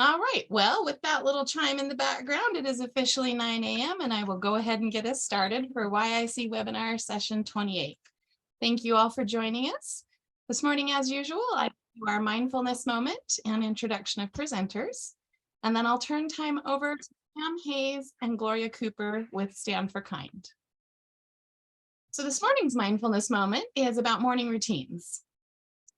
All right, well, with that little chime in the background, it is officially 9 a.m. and I will go ahead and get us started for YIC webinar session 28. Thank you all for joining us. This morning, as usual, I do our mindfulness moment and introduction of presenters, and then I'll turn time over to Pam Hayes and Gloria Cooper with Stand for Kind. So this morning's mindfulness moment is about morning routines.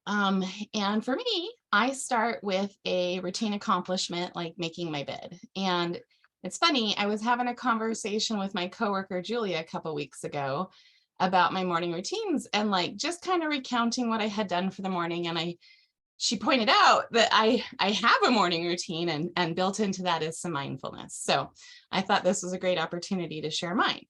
And for me, I start with a routine accomplishment like making my bed. And it's funny, I was having a conversation with my coworker, Julia, a couple weeks ago about my morning routines and like just kind of recounting what I had done for the morning. And she pointed out that I have a morning routine and built into that is some mindfulness. So I thought this was a great opportunity to share mine.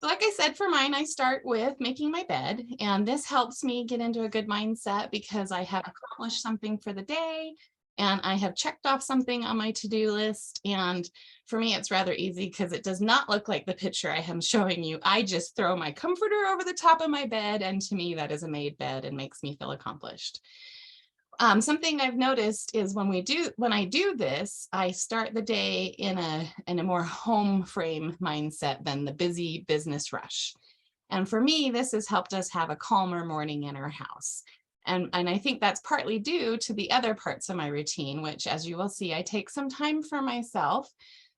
Like I said, for mine, I start with making my bed, and this helps me get into a good mindset because I have accomplished something for the day and I have checked off something on my to-do list. And for me, it's rather easy because it does not look like the picture I am showing you. I just throw my comforter over the top of my bed, and to me, that is a made bed and makes me feel accomplished. Something I've noticed is when I do this, I start the day in a more home frame mindset than the busy business rush. And for me, this has helped us have a calmer morning in our house. And I think that's partly due to the other parts of my routine, which, as you will see, I take some time for myself.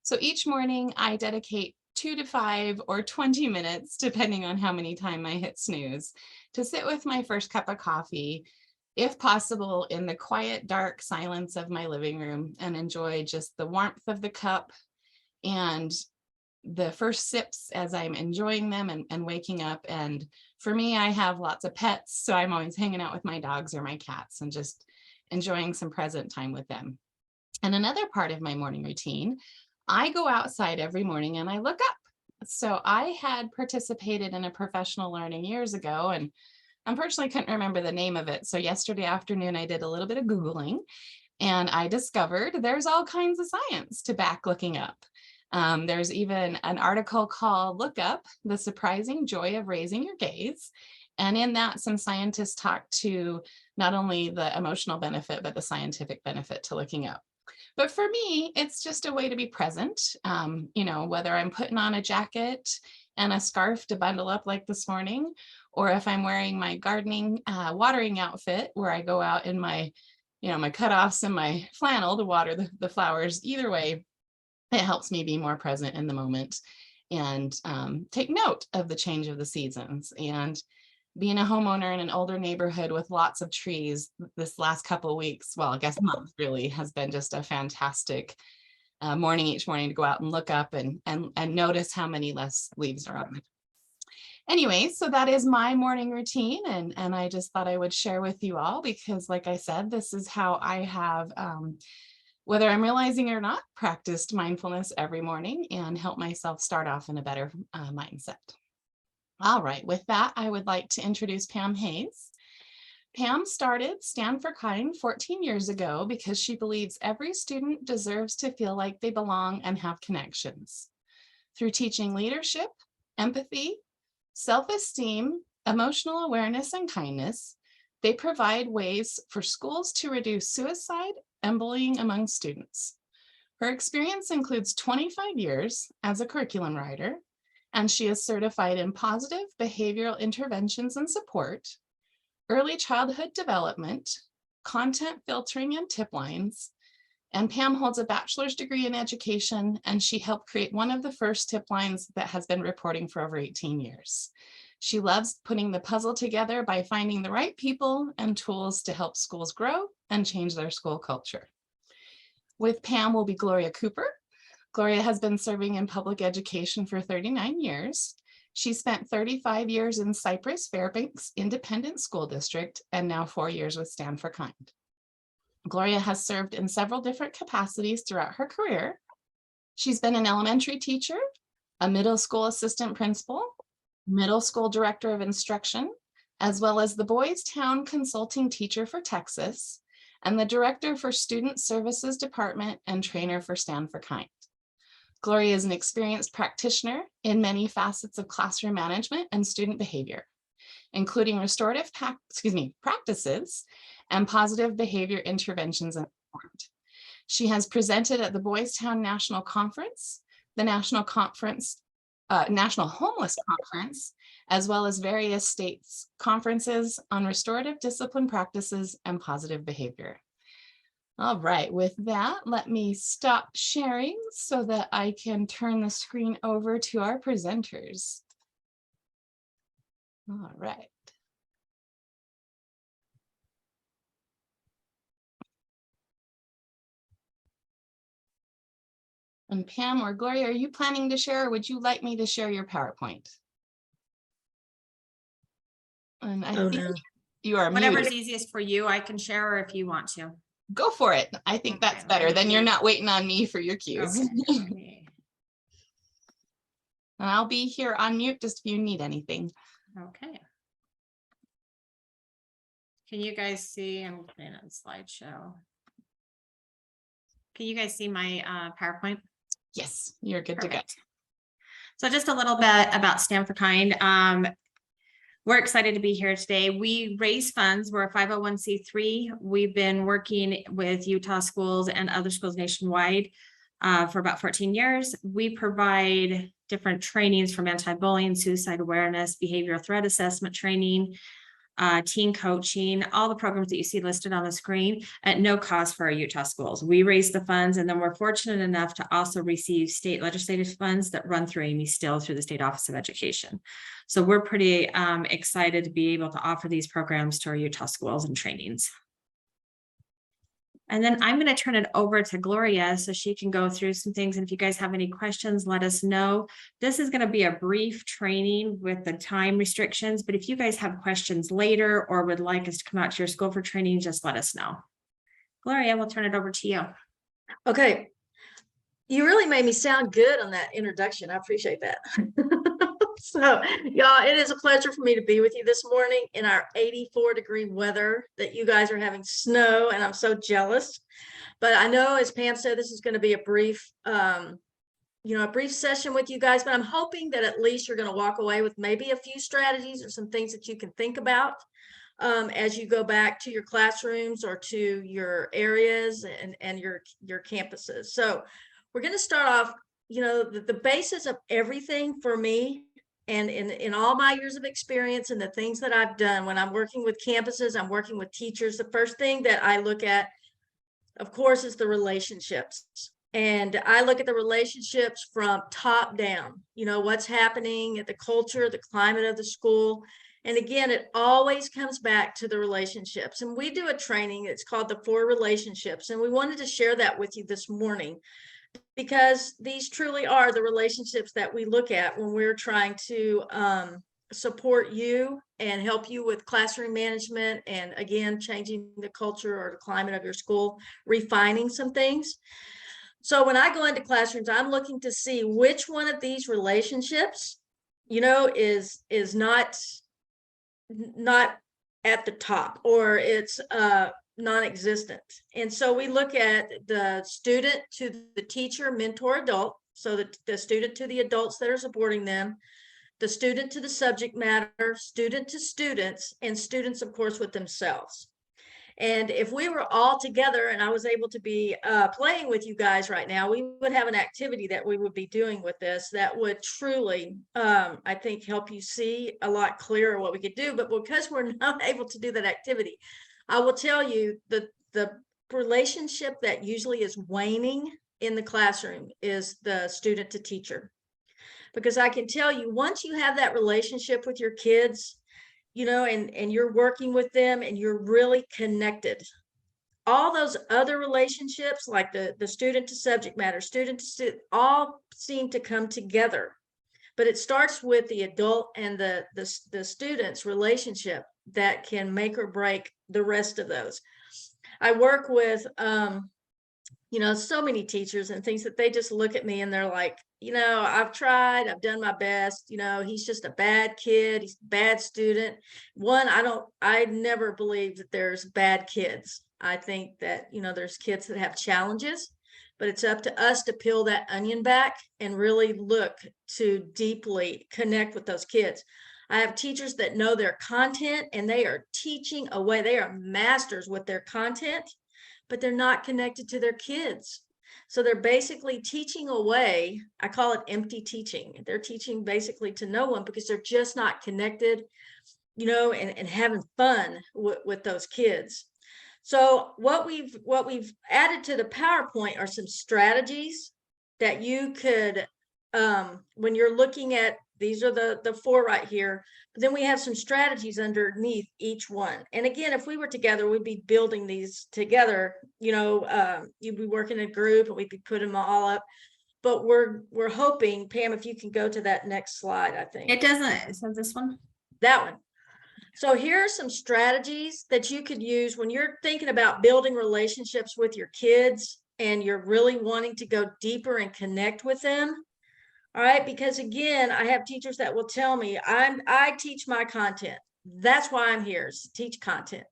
So each morning I dedicate 2 to 5 or 20 minutes, depending on how many times I hit snooze, to sit with my first cup of coffee, if possible, in the quiet, dark silence of my living room, and enjoy just the warmth of the cup and the first sips as I'm enjoying them and waking up. And for me, I have lots of pets, so I'm always hanging out with my dogs or my cats and just enjoying some present time with them. And another part of my morning routine, I go outside every morning and I look up. So I had participated in a professional learning years ago, and unfortunately couldn't remember the name of it. So yesterday afternoon, I did a little bit of Googling and I discovered there's all kinds of science to back looking up. There's even an article called Look Up, The Surprising Joy of Raising Your Gaze. And in that, some scientists talk to not only the emotional benefit, but the scientific benefit to looking up. But for me, it's just a way to be present. Whether I'm putting on a jacket and a scarf to bundle up like this morning, or if I'm wearing my gardening watering outfit where I go out in my cutoffs and my flannel to water the flowers. Either way, it helps me be more present in the moment and take note of the change of the seasons. And being a homeowner in an older neighborhood with lots of trees this last couple of weeks, well, I guess month really, has been just a fantastic morning each morning to go out and look up and notice how many less leaves are on it. Anyway, so that is my morning routine, and I just thought I would share with you all because, like I said, this is how I have, whether I'm realizing it or not, practiced mindfulness every morning and help myself start off in a better mindset. All right, with that, I would like to introduce Pam Hayes. Pam started Stand for Kind 14 years ago because she believes every student deserves to feel like they belong and have connections. Through teaching leadership, empathy, self-esteem, emotional awareness, and kindness, they provide ways for schools to reduce suicide and bullying among students. Her experience includes 25 years as a curriculum writer, and she is certified in positive behavioral interventions and support, early childhood development, content filtering and tip lines, and Pam holds a bachelor's degree in education, and she helped create one of the first tip lines that has been reporting for over 18 years. She loves putting the puzzle together by finding the right people and tools to help schools grow and change their school culture. With Pam will be Gloria Cooper. Gloria has been serving in public education for 39 years. She spent 35 years in Cypress Fairbanks Independent School District and now 4 years with Stand for Kind. Gloria has served in several different capacities throughout her career. She's been an elementary teacher, a middle school assistant principal, middle school director of instruction, as well as the Boys Town consulting teacher for Texas, and the director for Student Services Department and trainer for Stand for Kind. Gloria is an experienced practitioner in many facets of classroom management and student behavior, including restorative practices and positive behavior interventions and support. She has presented at the Boys Town National Conference, the National Homeless Conference, as well as various states conferences on restorative discipline practices and positive behavior. All right, with that, let me stop sharing so that I can turn the screen over to our presenters. All right. And Pam or Gloria, are you planning to share, or would you like me to share your PowerPoint? And I think no. You are Whatever's muted. easiest for you, I can share, or if you want to. Go for it. I think that's better. Then you're not waiting on me for your cues. Okay. And I'll be here on mute just if you need anything. Okay. Can you guys see? I'm putting on slideshow. Can you guys see my PowerPoint? Yes, you're good to go. So just a little bit about Stand for Kind. We're excited to be here today. We raise funds. We're a 501c3. We've been working with Utah schools and other schools nationwide for about 14 years. We provide different trainings from anti-bullying, suicide awareness, behavioral threat assessment training, teen coaching, all the programs that you see listed on the screen at no cost for our Utah schools. We raise the funds, and then we're fortunate enough to also receive state legislative funds that run through Amy Still through the State Office of Education. So we're pretty excited to be able to offer these programs to our Utah schools and trainings. And then I'm going to turn it over to Gloria so she can go through some things. And if you guys have any questions, let us know. This is going to be a brief training with the time restrictions, but if you guys have questions later or would like us to come out to your school for training, just let us know. Gloria, we'll turn it over to you. Okay. You really made me sound good on that introduction. I appreciate that. So, y'all, it is a pleasure for me to be with you this morning in our 84-degree weather that you guys are having snow, and I'm so jealous. But I know, as Pam said, this is going to be a brief, a brief session with you guys, but I'm hoping that at least you're going to walk away with maybe a few strategies or some things that you can think about as you go back to your classrooms or to your areas and your campuses. So we're going to start off, the basis of everything for me. And in all my years of experience and the things that I've done when I'm working with campuses, I'm working with teachers, the first thing that I look at, of course, is the relationships. And I look at the relationships from top down, what's happening at the culture, the climate of the school. And again, it always comes back to the relationships. And we do a training, it's called the 4 relationships. And we wanted to share that with you this morning, because these truly are the relationships that we look at when we're trying to support you and help you with classroom management and, again, changing the culture or the climate of your school, refining some things. So when I go into classrooms, I'm looking to see which one of these relationships, is not at the top, or it's non-existent. And so we look at the student to the teacher, mentor, adult. So the student to the adults that are supporting them, the student to the subject matter, student to students, and students, of course, with themselves. And if we were all together and I was able to be playing with you guys right now, we would have an activity that we would be doing with this that would truly, I think, help you see a lot clearer what we could do. But because we're not able to do that activity, I will tell you that the relationship that usually is waning in the classroom is the student to teacher. Because I can tell you, once you have that relationship with your kids, and you're working with them and you're really connected, all those other relationships, like the student to subject matter, student to student, all seem to come together. But it starts with the adult and the student's relationship that can make or break the rest of those. I work with, so many teachers and things that they just look at me and they're like, I've tried, I've done my best, he's just a bad kid, he's a bad student. I never believe that there's bad kids. I think that, there's kids that have challenges, but it's up to us to peel that onion back and really look to deeply connect with those kids. I have teachers that know their content and they are teaching away. They are masters with their content, but they're not connected to their kids. So they're basically teaching away. I call it empty teaching. They're teaching basically to no one because they're just not connected, and having fun with those kids. So what we've added to the PowerPoint are some strategies that you could, when you're looking at, these are the 4 right here, but then we have some strategies underneath each one. And again, if we were together, we'd be building these together, you'd be working in a group and we'd be putting them all up. But we're hoping, Pam, if you can go to that next slide, I think. It doesn't, so this one? That one. So here are some strategies that you could use when you're thinking about building relationships with your kids and you're really wanting to go deeper and connect with them. All right, because again, I have teachers that will tell me, I teach my content. That's why I'm here, is to teach content.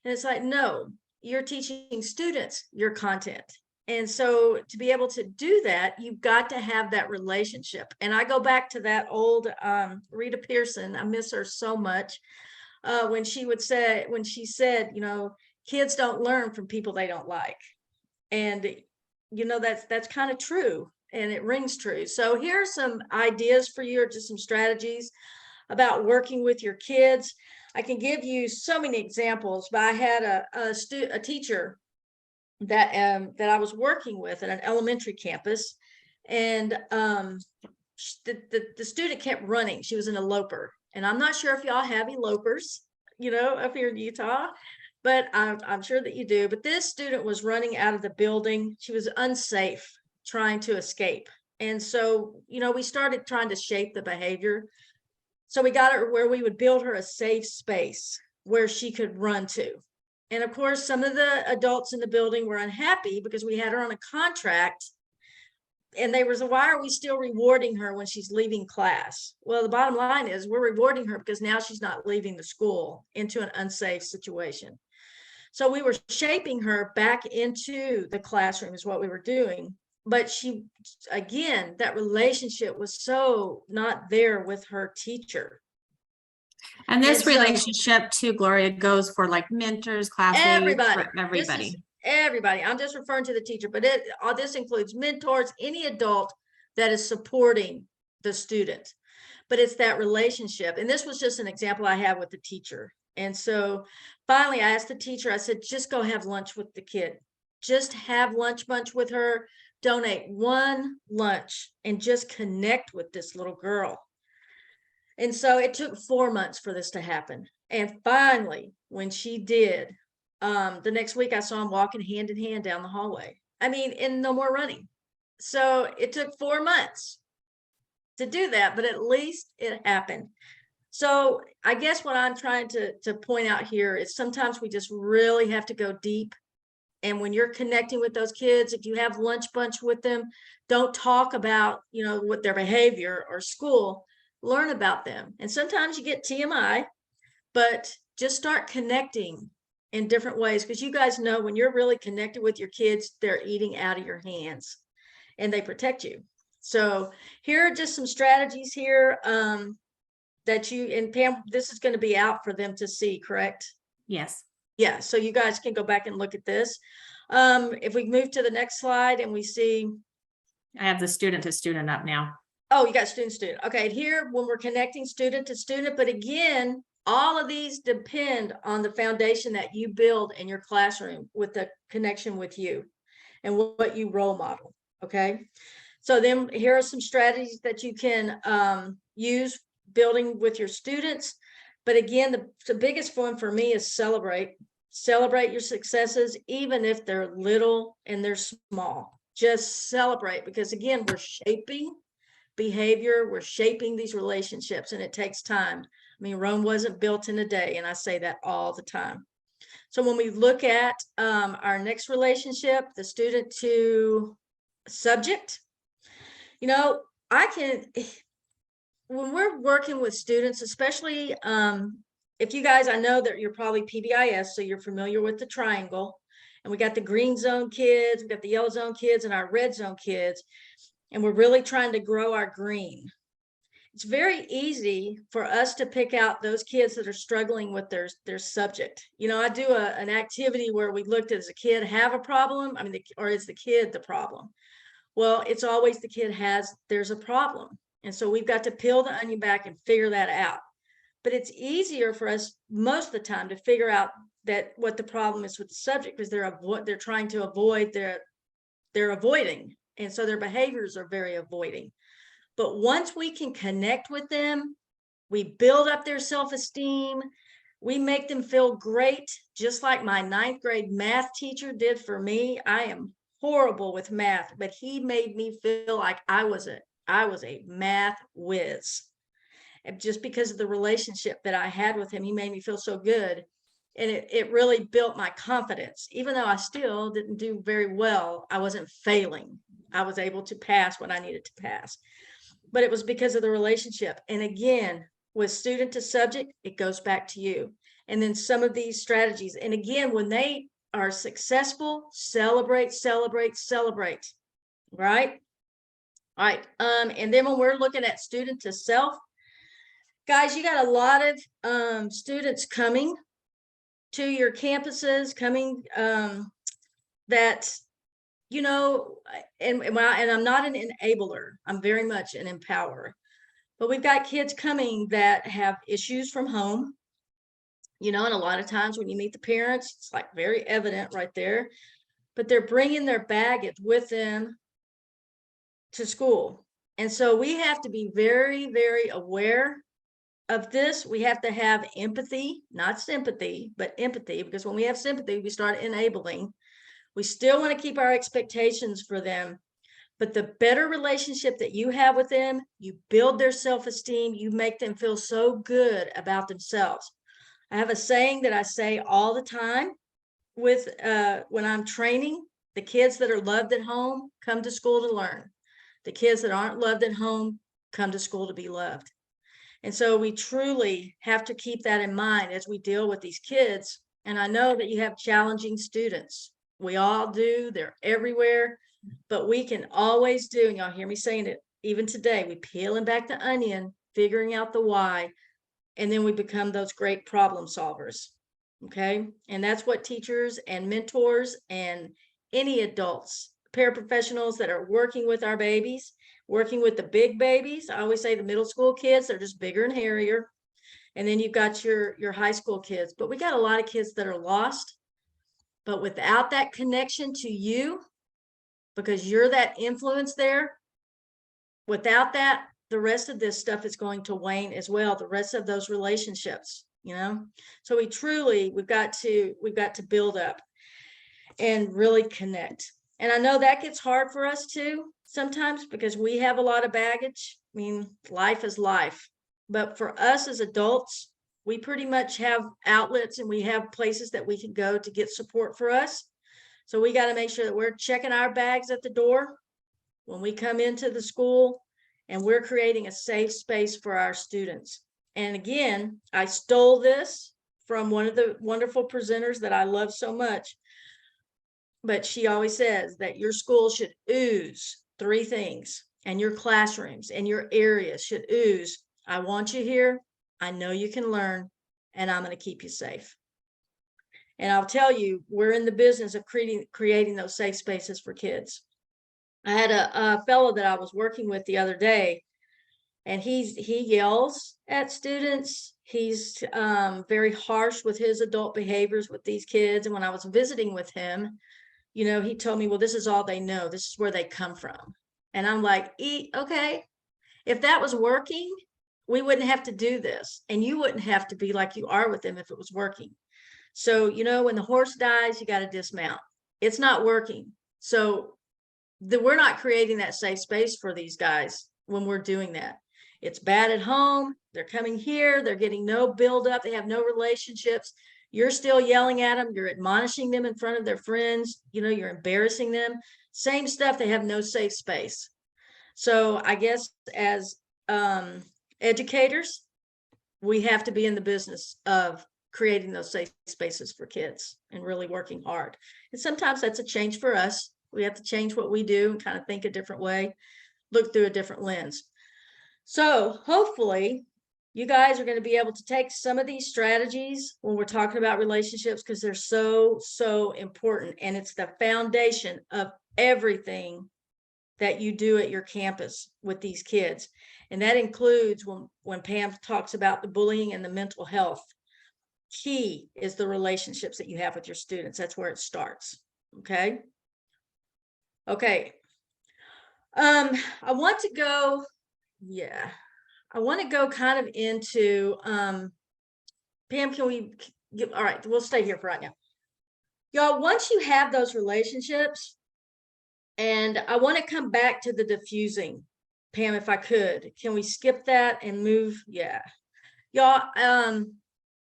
And it's like, no, you're teaching students your content. And so to be able to do that, you've got to have that relationship. And I go back to that old Rita Pearson. I miss her so much. When she said, kids don't learn from people they don't like. And, that's kind of true. And it rings true. So here are some ideas for you, or just some strategies about working with your kids. I can give you so many examples, but I had a teacher that I was working with at an elementary campus, and the student kept running. She was an eloper, and I'm not sure if y'all have elopers, up here in Utah, but I'm sure that you do. But this student was running out of the building. She was unsafe, trying to escape. And so, we started trying to shape the behavior. So we got her where we would build her a safe space where she could run to. And of course, some of the adults in the building were unhappy because we had her on a contract. And they were, why are we still rewarding her when she's leaving class? Well, the bottom line is we're rewarding her because now she's not leaving the school into an unsafe situation. So we were shaping her back into the classroom is what we were doing. But she, again, that relationship was so not there with her teacher. And this relationship too, Gloria, goes for like mentors, classmates, everybody. Everybody. I'm just referring to the teacher, but this includes mentors, any adult that is supporting the student. But it's that relationship. And this was just an example I have with the teacher. And so finally, I asked the teacher, I said, just go have lunch with the kid. Just have lunch bunch with her. Donate one lunch and just connect with this little girl. And so it took 4 months for this to happen. And finally, when she did, the next week I saw him walking hand in hand down the hallway. And no more running. So it took 4 months to do that, but at least it happened. So I guess what I'm trying to point out here is sometimes we just really have to go deep. And when you're connecting with those kids, if you have lunch bunch with them, don't talk about, what their behavior or school, learn about them. And sometimes you get TMI, but just start connecting in different ways. Because you guys know when you're really connected with your kids, they're eating out of your hands and they protect you. So here are just some strategies here that you, and Pam, this is going to be out for them to see, correct? Yes. Yeah, so you guys can go back and look at this. If we move to the next slide and we see. I have the student to student up now. Oh, you got student. Okay, here when we're connecting student to student, but again, all of these depend on the foundation that you build in your classroom with the connection with you and what you role model, okay? So then here are some strategies that you can use building with your students. But again, the biggest one for me is celebrate your successes, even if they're little and they're small. Just celebrate, because again, we're shaping behavior, we're shaping these relationships, and it takes time. Rome wasn't built in a day, and I say that all the time. So when we look at our next relationship, the student to subject, when we're working with students, especially if you guys, I know that you're probably PBIS, so you're familiar with the triangle, and we got the green zone kids, we got the yellow zone kids, and our red zone kids, and we're really trying to grow our green. it's very easy for us to pick out those kids that are struggling with their subject. I do an activity where we looked at, does a kid have a problem? I mean, or is the kid the problem? Well, it's always the kid there's a problem. And so we've got to peel the onion back and figure that out. But it's easier for us most of the time to figure out that what the problem is with the subject, because they're trying to avoid, they're avoiding. And so their behaviors are very avoiding. But once we can connect with them, we build up their self-esteem, we make them feel great, just like my 9th grade math teacher did for me. I am horrible with math, but he made me feel like I was a math whiz. And just because of the relationship that I had with him, he made me feel so good. And it really built my confidence. Even though I still didn't do very well, I wasn't failing. I was able to pass what I needed to pass. But it was because of the relationship. And again, with student to subject, it goes back to you. And then some of these strategies. And again, when they are successful, celebrate, celebrate, celebrate. Right? All right. And then when we're looking at student to self, guys, you got a lot of students coming to your campuses, coming that, and I'm not an enabler, I'm very much an empowerer. But we've got kids coming that have issues from home, and a lot of times when you meet the parents, it's like very evident right there, but they're bringing their baggage with them to school. And so we have to be very, very aware of this. We have to have empathy, not sympathy, but empathy, because when we have sympathy, we start enabling. We still want to keep our expectations for them, but the better relationship that you have with them, you build their self-esteem, you make them feel so good about themselves. I have a saying that I say all the time with when I'm training: the kids that are loved at home come to school to learn. The kids that aren't loved at home come to school to be loved. And so we truly have to keep that in mind as we deal with these kids. And I know that you have challenging students. We all do. They're everywhere. But we can always do, and y'all hear me saying it even today, we peeling back the onion, figuring out the why, and then we become those great problem solvers. Okay? And that's what teachers and mentors and any adults, paraprofessionals that are working with our babies, working with the big babies. I always say the middle school kids, they're just bigger and hairier. And then you've got your high school kids. But we got a lot of kids that are lost. But without that connection to you, because you're that influence there, without that, the rest of this stuff is going to wane as well. The rest of those relationships, So we've got to build up and really connect. And I know that gets hard for us too sometimes, because we have a lot of baggage. I mean, life is life. But for us as adults, we pretty much have outlets and we have places that we can go to get support for us. So we got to make sure that we're checking our bags at the door when we come into the school, and we're creating a safe space for our students. And again, I stole this from one of the wonderful presenters that I love so much. But she always says that your school should ooze 3 things, and your classrooms and your areas should ooze: I want you here, I know you can learn, and I'm going to keep you safe. And I'll tell you, we're in the business of creating those safe spaces for kids. I had a fellow that I was working with the other day, and he yells at students. He's very harsh with his adult behaviors with these kids. And when I was visiting with him, he told me, well, this is all they know. This is where they come from. And I'm like, okay, if that was working, we wouldn't have to do this. And you wouldn't have to be like you are with them if it was working. So, when the horse dies, you got to dismount. It's not working. So we're not creating that safe space for these guys when we're doing that. It's bad at home. They're coming here. They're getting no build up. They have no relationships. You're still yelling at them. You're admonishing them in front of their friends. You're embarrassing them. Same stuff. They have no safe space. So I guess as educators, we have to be in the business of creating those safe spaces for kids and really working hard. And sometimes that's a change for us. We have to change what we do and kind of think a different way, look through a different lens. So hopefully you guys are going to be able to take some of these strategies when we're talking about relationships, because they're so, so important. And it's the foundation of everything that you do at your campus with these kids. And that includes when Pam talks about the bullying and the mental health. Key is the relationships that you have with your students. That's where it starts. Okay. Okay. I want to go, I want to go kind of into, Pam, can we get, all right, we'll stay here for right now. Y'all, once you have those relationships, and I want to come back to the diffusing, Pam, if I could, can we skip that and move? Yeah. Y'all,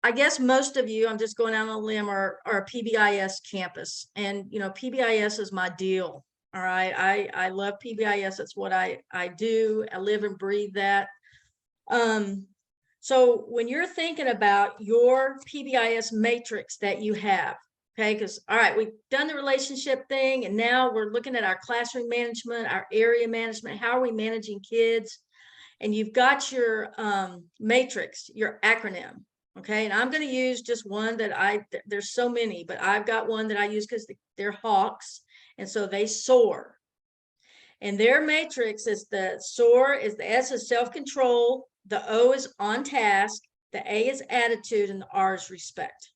I guess most of you, I'm just going out on a limb, are a PBIS campus. And, you know, PBIS is my deal. All right. I love PBIS. That's what I do. I live and breathe that. So when you're thinking about your PBIS matrix that you have, okay, because, all right, we've done the relationship thing, and now we're looking at our classroom management, our area management. How are we managing kids? And you've got your matrix, your acronym. Okay, and I'm going to use just one that there's so many, but I've got one that I use because they're hawks, and so they soar. And their matrix is the SOAR is the S is self-control, the O is on task, the A is attitude, and the R is respect.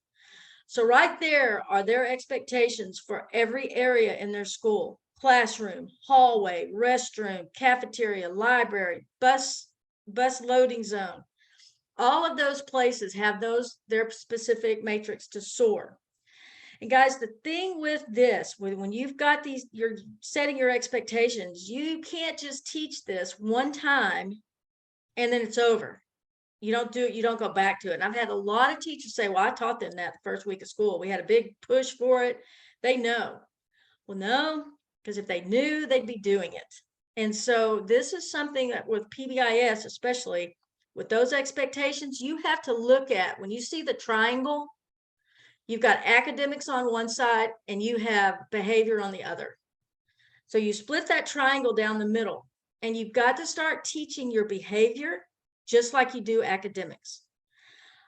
So right there are their expectations for every area in their school: classroom, hallway, restroom, cafeteria, library, bus loading zone. All of those places have their specific matrix to soar. And guys, the thing with this, when you've got these, you're setting your expectations, you can't just teach this one time and then it's over. You don't go back to it. And I've had a lot of teachers say, well, I taught them that the first week of school. We had a big push for it. They know. Well, no, because if they knew, they'd be doing it. And so this is something that with PBIS, especially with those expectations, you have to look at. When you see the triangle, you've got academics on one side and you have behavior on the other. So you split that triangle down the middle, and you've got to start teaching your behavior just like you do academics.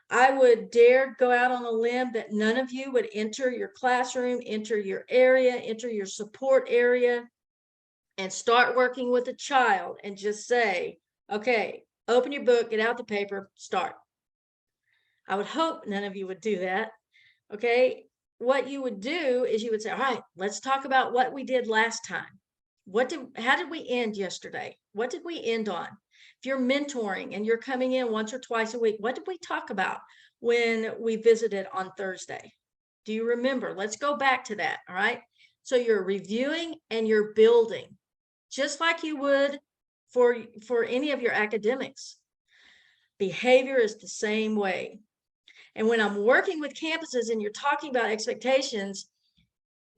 I would dare go out on a limb that none of you would enter your classroom, enter your area, enter your support area, and start working with a child and just say, okay, open your book, get out the paper, start. I would hope none of you would do that. Okay, what you would do is you would say, all right, let's talk about what we did last time. How did we end yesterday? What did we end on? If you're mentoring and you're coming in once or twice a week, what did we talk about when we visited on Thursday? Do you remember? Let's go back to that. All right. So you're reviewing and you're building, just like you would for any of your academics. Behavior is the same way. And when I'm working with campuses and you're talking about expectations,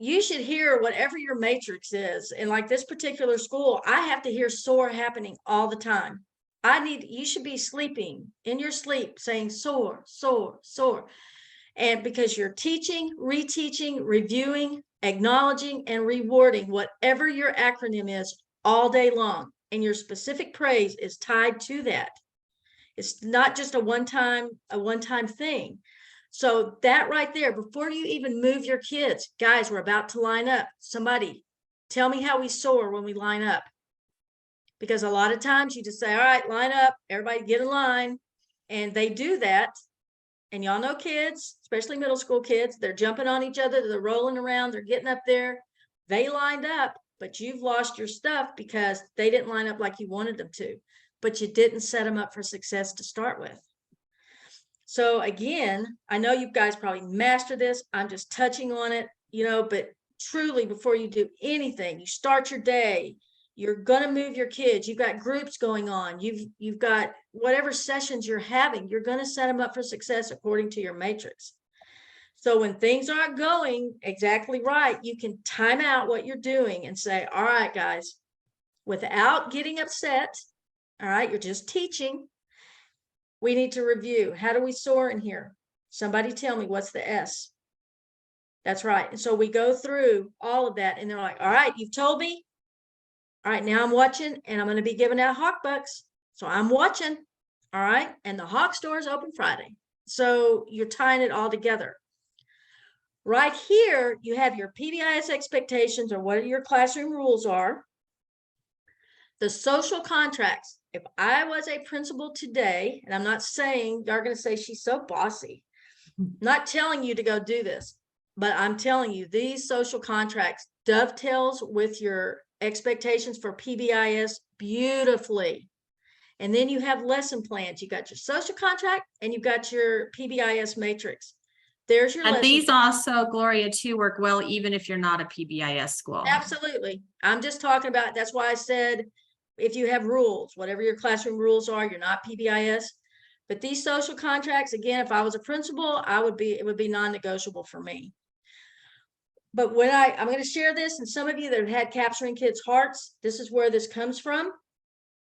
you should hear whatever your matrix is. And like this particular school, I have to hear SOAR happening all the time. You should be sleeping in your sleep saying SOAR, SOAR, SOAR. And because you're teaching, reteaching, reviewing, acknowledging, and rewarding whatever your acronym is all day long. And your specific praise is tied to that. It's not just a one-time thing. So that right there, before you even move your kids, guys, we're about to line up. Somebody tell me how we soar when we line up. Because a lot of times you just say, all right, line up, everybody get in line. And they do that. And y'all know kids, especially middle school kids, they're jumping on each other, they're rolling around, they're getting up there. They lined up, but you've lost your stuff because they didn't line up like you wanted them to. But you didn't set them up for success to start with. So again, I know you guys probably mastered this. I'm just touching on it, but truly before you do anything, you start your day, you're going to move your kids. You've got groups going on. You've got whatever sessions you're having, you're going to set them up for success according to your matrix. So when things aren't going exactly right, you can time out what you're doing and say, all right, guys, without getting upset. All right, you're just teaching. We need to review. How do we soar in here? Somebody tell me, what's the S? That's right. And so we go through all of that and they're like, all right, you've told me. All right, now I'm watching and I'm going to be giving out hawk bucks. So I'm watching, all right? And the Hawk store is open Friday. So you're tying it all together. Right here, you have your PBIS expectations or what your classroom rules are. The social contracts. If I was a principal today, and I'm not saying y'all are going to say she's so bossy, not telling you to go do this, but I'm telling you these social contracts dovetails with your expectations for PBIS beautifully. And then you have lesson plans. You got your social contract and you've got your PBIS matrix. There's your And lesson these plan. also, Gloria, too, work well, even if you're not a PBIS school. Absolutely. I'm just talking about, that's why I said, if you have rules, whatever your classroom rules are, you're not PBIS. But these social contracts, again, if I was a principal, it would be non-negotiable for me. But when I'm going to share this, and some of you that have had Capturing Kids' Hearts, this is where this comes from.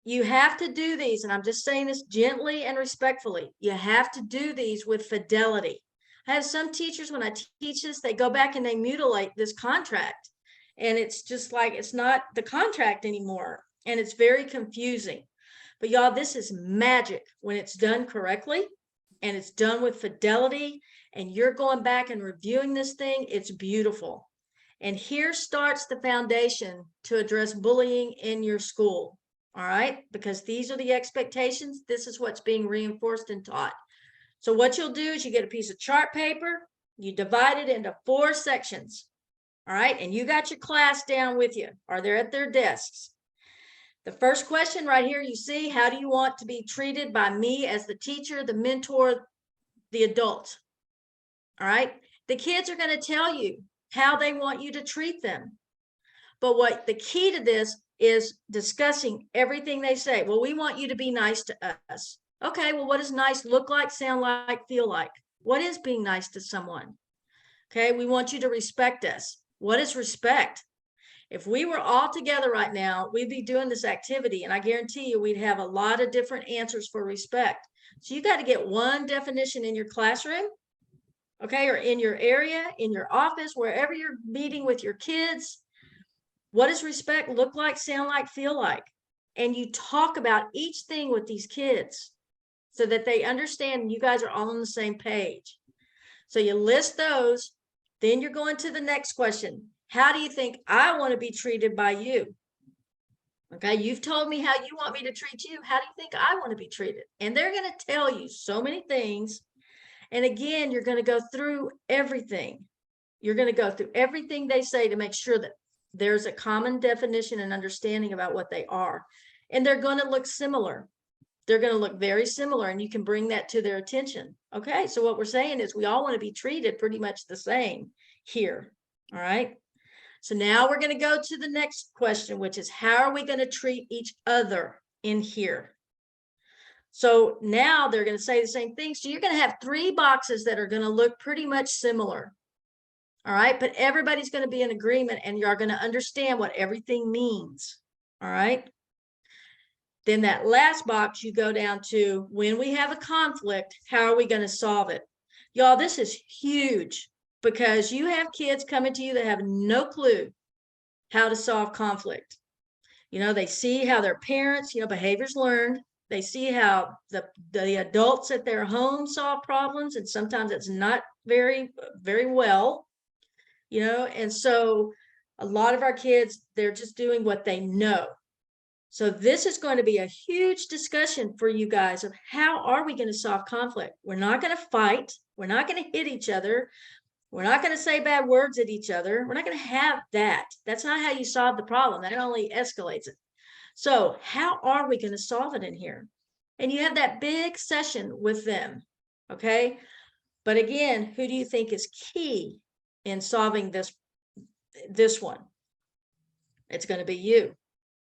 You have to do these, and I'm just saying this gently and respectfully. You have to do these with fidelity. I have some teachers, when I teach this, they go back and they mutilate this contract. And it's just like, it's not the contract anymore. And it's very confusing. But y'all, this is magic when it's done correctly and it's done with fidelity and you're going back and reviewing this thing. It's beautiful. And here starts the foundation to address bullying in your school. All right, because these are the expectations. This is what's being reinforced and taught. So what you'll do is you get a piece of chart paper, you divide it into 4 sections. All right, and you got your class down with you, or they're at their desks. The first question right here, you see, how do you want to be treated by me as the teacher, the mentor, the adult? All right, the kids are going to tell you how they want you to treat them. But what the key to this is discussing everything they say. Well, we want you to be nice to us. Okay, well, what does nice look like, sound like, feel like? What is being nice to someone? Okay, we want you to respect us. What is respect? If we were all together right now, we'd be doing this activity, and I guarantee you we'd have a lot of different answers for respect. So you got to get one definition in your classroom, okay, or in your area, in your office, wherever you're meeting with your kids. What does respect look like, sound like, feel like? And you talk about each thing with these kids so that they understand you guys are all on the same page. So you list those, then you're going to the next question. How do you think I want to be treated by you? Okay, you've told me how you want me to treat you. How do you think I want to be treated? And they're going to tell you so many things. And again, you're going to go through everything. You're going to go through everything they say to make sure that there's a common definition and understanding about what they are. And they're going to look similar. They're going to look very similar, and you can bring that to their attention. Okay, so what we're saying is we all want to be treated pretty much the same here. All right. So now we're going to go to the next question, which is how are we going to treat each other in here? So now they're going to say the same thing. So you're going to have 3 boxes that are going to look pretty much similar. All right, but everybody's going to be in agreement and you're going to understand what everything means. All right. Then that last box, you go down to when we have a conflict, how are we going to solve it? Y'all, this is huge because you have kids coming to you that have no clue how to solve conflict. You know, they see how their parents, behaviors learned. They see how the adults at their home solve problems, and sometimes it's not very, very well. And so a lot of our kids, they're just doing what they know. So this is going to be a huge discussion for you guys of how are we going to solve conflict? We're not going to fight. We're not going to hit each other. We're not going to say bad words at each other. We're not going to have that. That's not how you solve the problem. That only escalates it. So how are we going to solve it in here? And you have that big session with them. Okay. But again, who do you think is key in solving this one? It's going to be you,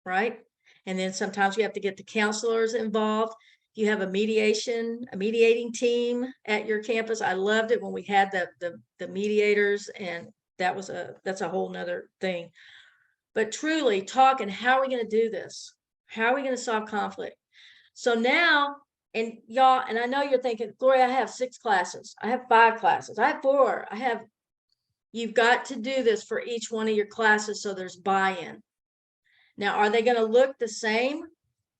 right? And then sometimes we have to get the counselors involved. You have a mediating team at your campus. I loved it when we had the mediators, and that's a whole nother thing. But truly talking, how are we going to do this? How are we going to solve conflict? So now, and y'all, and I know you're thinking, Gloria, I have 6 classes. I have 5 classes. I have 4. You've got to do this for each one of your classes so there's buy-in. Now, are they going to look the same?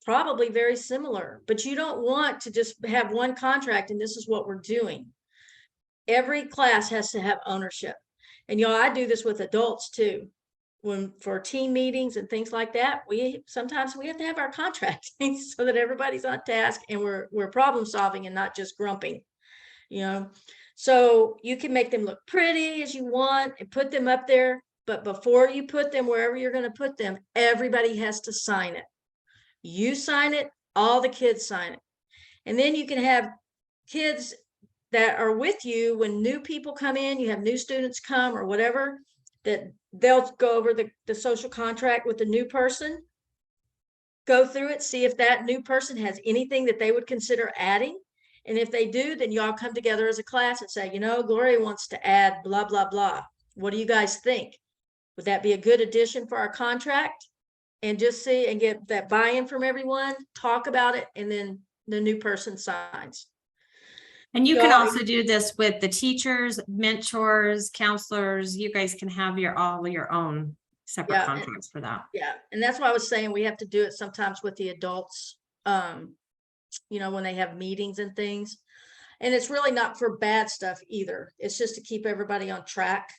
probably very similar, but you don't want to just have one contract and this is what we're doing. Every class has to have ownership. And y'all, I do this with adults too. When for team meetings and things like that, sometimes we have to have our contract so that everybody's on task and we're problem solving and not just grumping, you know. So you can make them look pretty as you want and put them up there, but before you put them wherever you're going to put them, everybody has to sign it. You sign it, all the kids sign it. And then you can have kids that are with you when new people come in, you have new students come or whatever, that they'll go over the social contract with the new person, go through it, see if that new person has anything that they would consider adding. And if they do, then y'all come together as a class and say, you know, Gloria wants to add blah, blah, blah. What do you guys think? Would that be a good addition for our contract? And just see and get that buy-in from everyone, talk about it, and then the new person signs. And you can also do this with the teachers, mentors, counselors. You guys can have all your own separate contracts for that. Yeah. And that's why I was saying we have to do it sometimes with the adults, you know, when they have meetings and things. And it's really not for bad stuff either. It's just to keep everybody on track,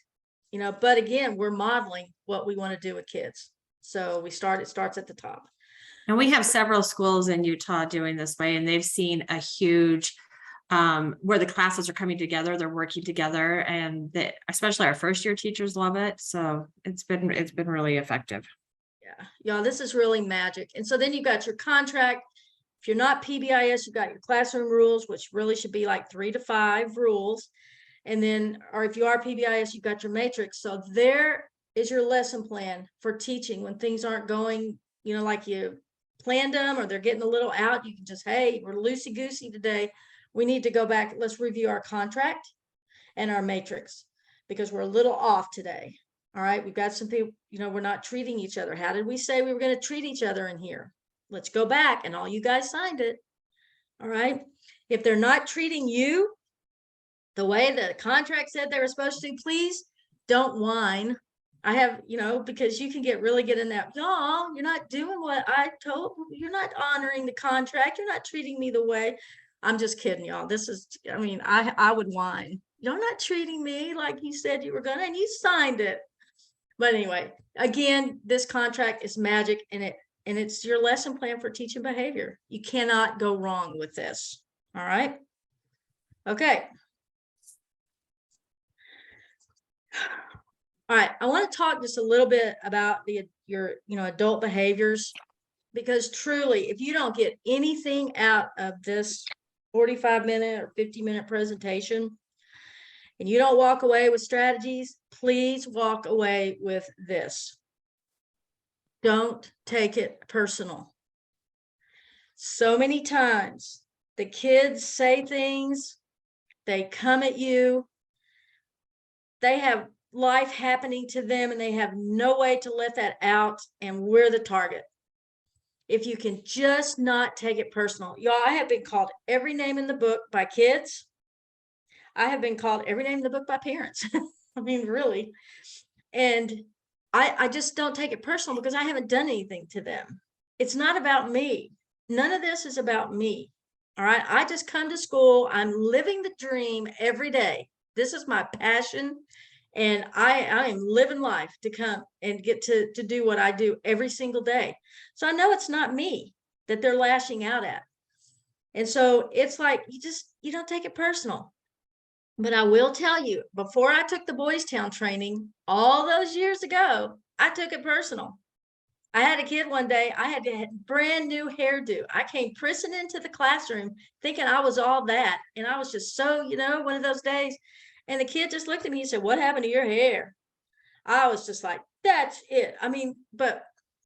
you know, but again, we're modeling what we want to do with kids. So it starts at the top. And we have several schools in Utah doing this way, and they've seen a huge where the classes are coming together, they're working together, and especially our first year teachers love it. So it's been really effective. Yeah, y'all, this is really magic. And so then you got your contract. If you're not PBIS, you've got your classroom rules, which really should be like 3 to 5 rules. And then, or if you are PBIS, you've got your matrix. So there is your lesson plan for teaching when things aren't going, you know, like you planned them, or they're getting a little out. You can just, hey, we're loosey-goosey today. We need to go back. Let's review our contract and our matrix because we're a little off today. All right. We've got some people, you know, we're not treating each other. How did we say we were going to treat each other in here? Let's go back, and all you guys signed it. All right. If they're not treating you the way the contract said they were supposed to, please don't whine. I have, you know, because you can really get in that, y'all, you're not doing what I told, you're not honoring the contract. You're not treating me the way. I'm just kidding, y'all. This is, I mean, I would whine. You're not treating me like you said you were gonna, and you signed it. But anyway, again, this contract is magic, and it's your lesson plan for teaching behavior. You cannot go wrong with this. All right. Okay. All right. I want to talk just a little bit about your adult behaviors, because truly, if you don't get anything out of this 45-minute or 50-minute presentation, and you don't walk away with strategies, please walk away with this. Don't take it personal. So many times the kids say things, they come at you, they have life happening to them and they have no way to let that out, and we're the target. If you can just not take it personal. Y'all, I have been called every name in the book by kids. I have been called every name in the book by parents. I mean, really. And I just don't take it personal because I haven't done anything to them. It's not about me. None of this is about me. All right. I just come to school. I'm living the dream every day. This is my passion. And I am living life to come and get to do what I do every single day. So I know it's not me that they're lashing out at. And so it's like, you don't take it personal. But I will tell you, before I took the Boys Town training all those years ago, I took it personal. I had a kid one day, I had a brand new hairdo. I came prissing into the classroom thinking I was all that. And I was just so, one of those days. And the kid just looked at me and said, "What happened to your hair?" I was just like, that's it. I mean, but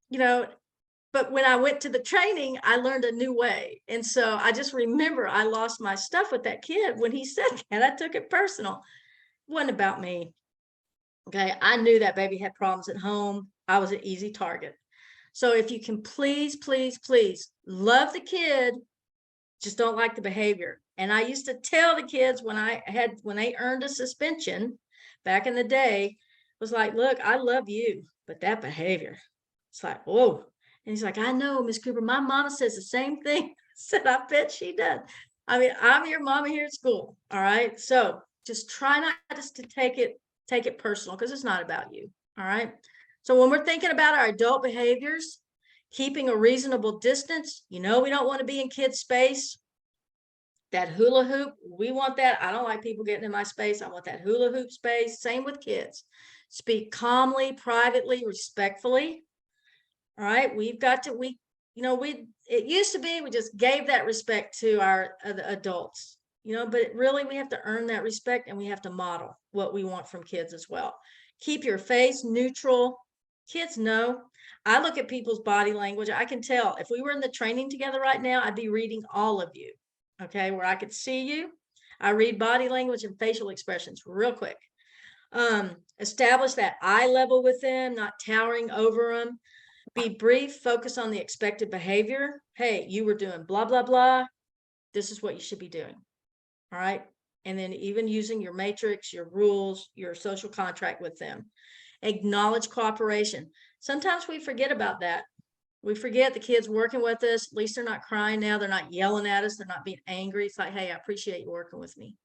when I went to the training, I learned a new way. And so I just remember I lost my stuff with that kid when he said that. I took it personal. It wasn't about me. Okay. I knew that baby had problems at home. I was an easy target. So if you can please, please, please love the kid, just don't like the behavior. And I used to tell the kids when they earned a suspension back in the day, was like, look, I love you, but that behavior, it's like, whoa. And he's like, I know, Miss Cooper, my mama says the same thing. I said, I bet she does. I mean, I'm your mama here at school. All right. So just try not just to take it personal, because it's not about you. All right. So when we're thinking about our adult behaviors, keeping a reasonable distance, we don't want to be in kids' space. That hula hoop, we want that. I don't like people getting in my space. I want that hula hoop space. Same with kids. Speak calmly, privately, respectfully. All right. We've got to, it used to be, we just gave that respect to our adults, but really we have to earn that respect, and we have to model what we want from kids as well. Keep your face neutral. Kids know. I look at people's body language. I can tell if we were in the training together right now, I'd be reading all of you. Okay. Where I could see you. I read body language and facial expressions real quick. Establish that eye level with them, not towering over them. Be brief, focus on the expected behavior. Hey, you were doing blah, blah, blah. This is what you should be doing. All right. And then even using your matrix, your rules, your social contract with them. Acknowledge cooperation. Sometimes we forget about that. We forget the kids working with us. At least they're not crying now. They're not yelling at us. They're not being angry. It's like, hey, I appreciate you working with me.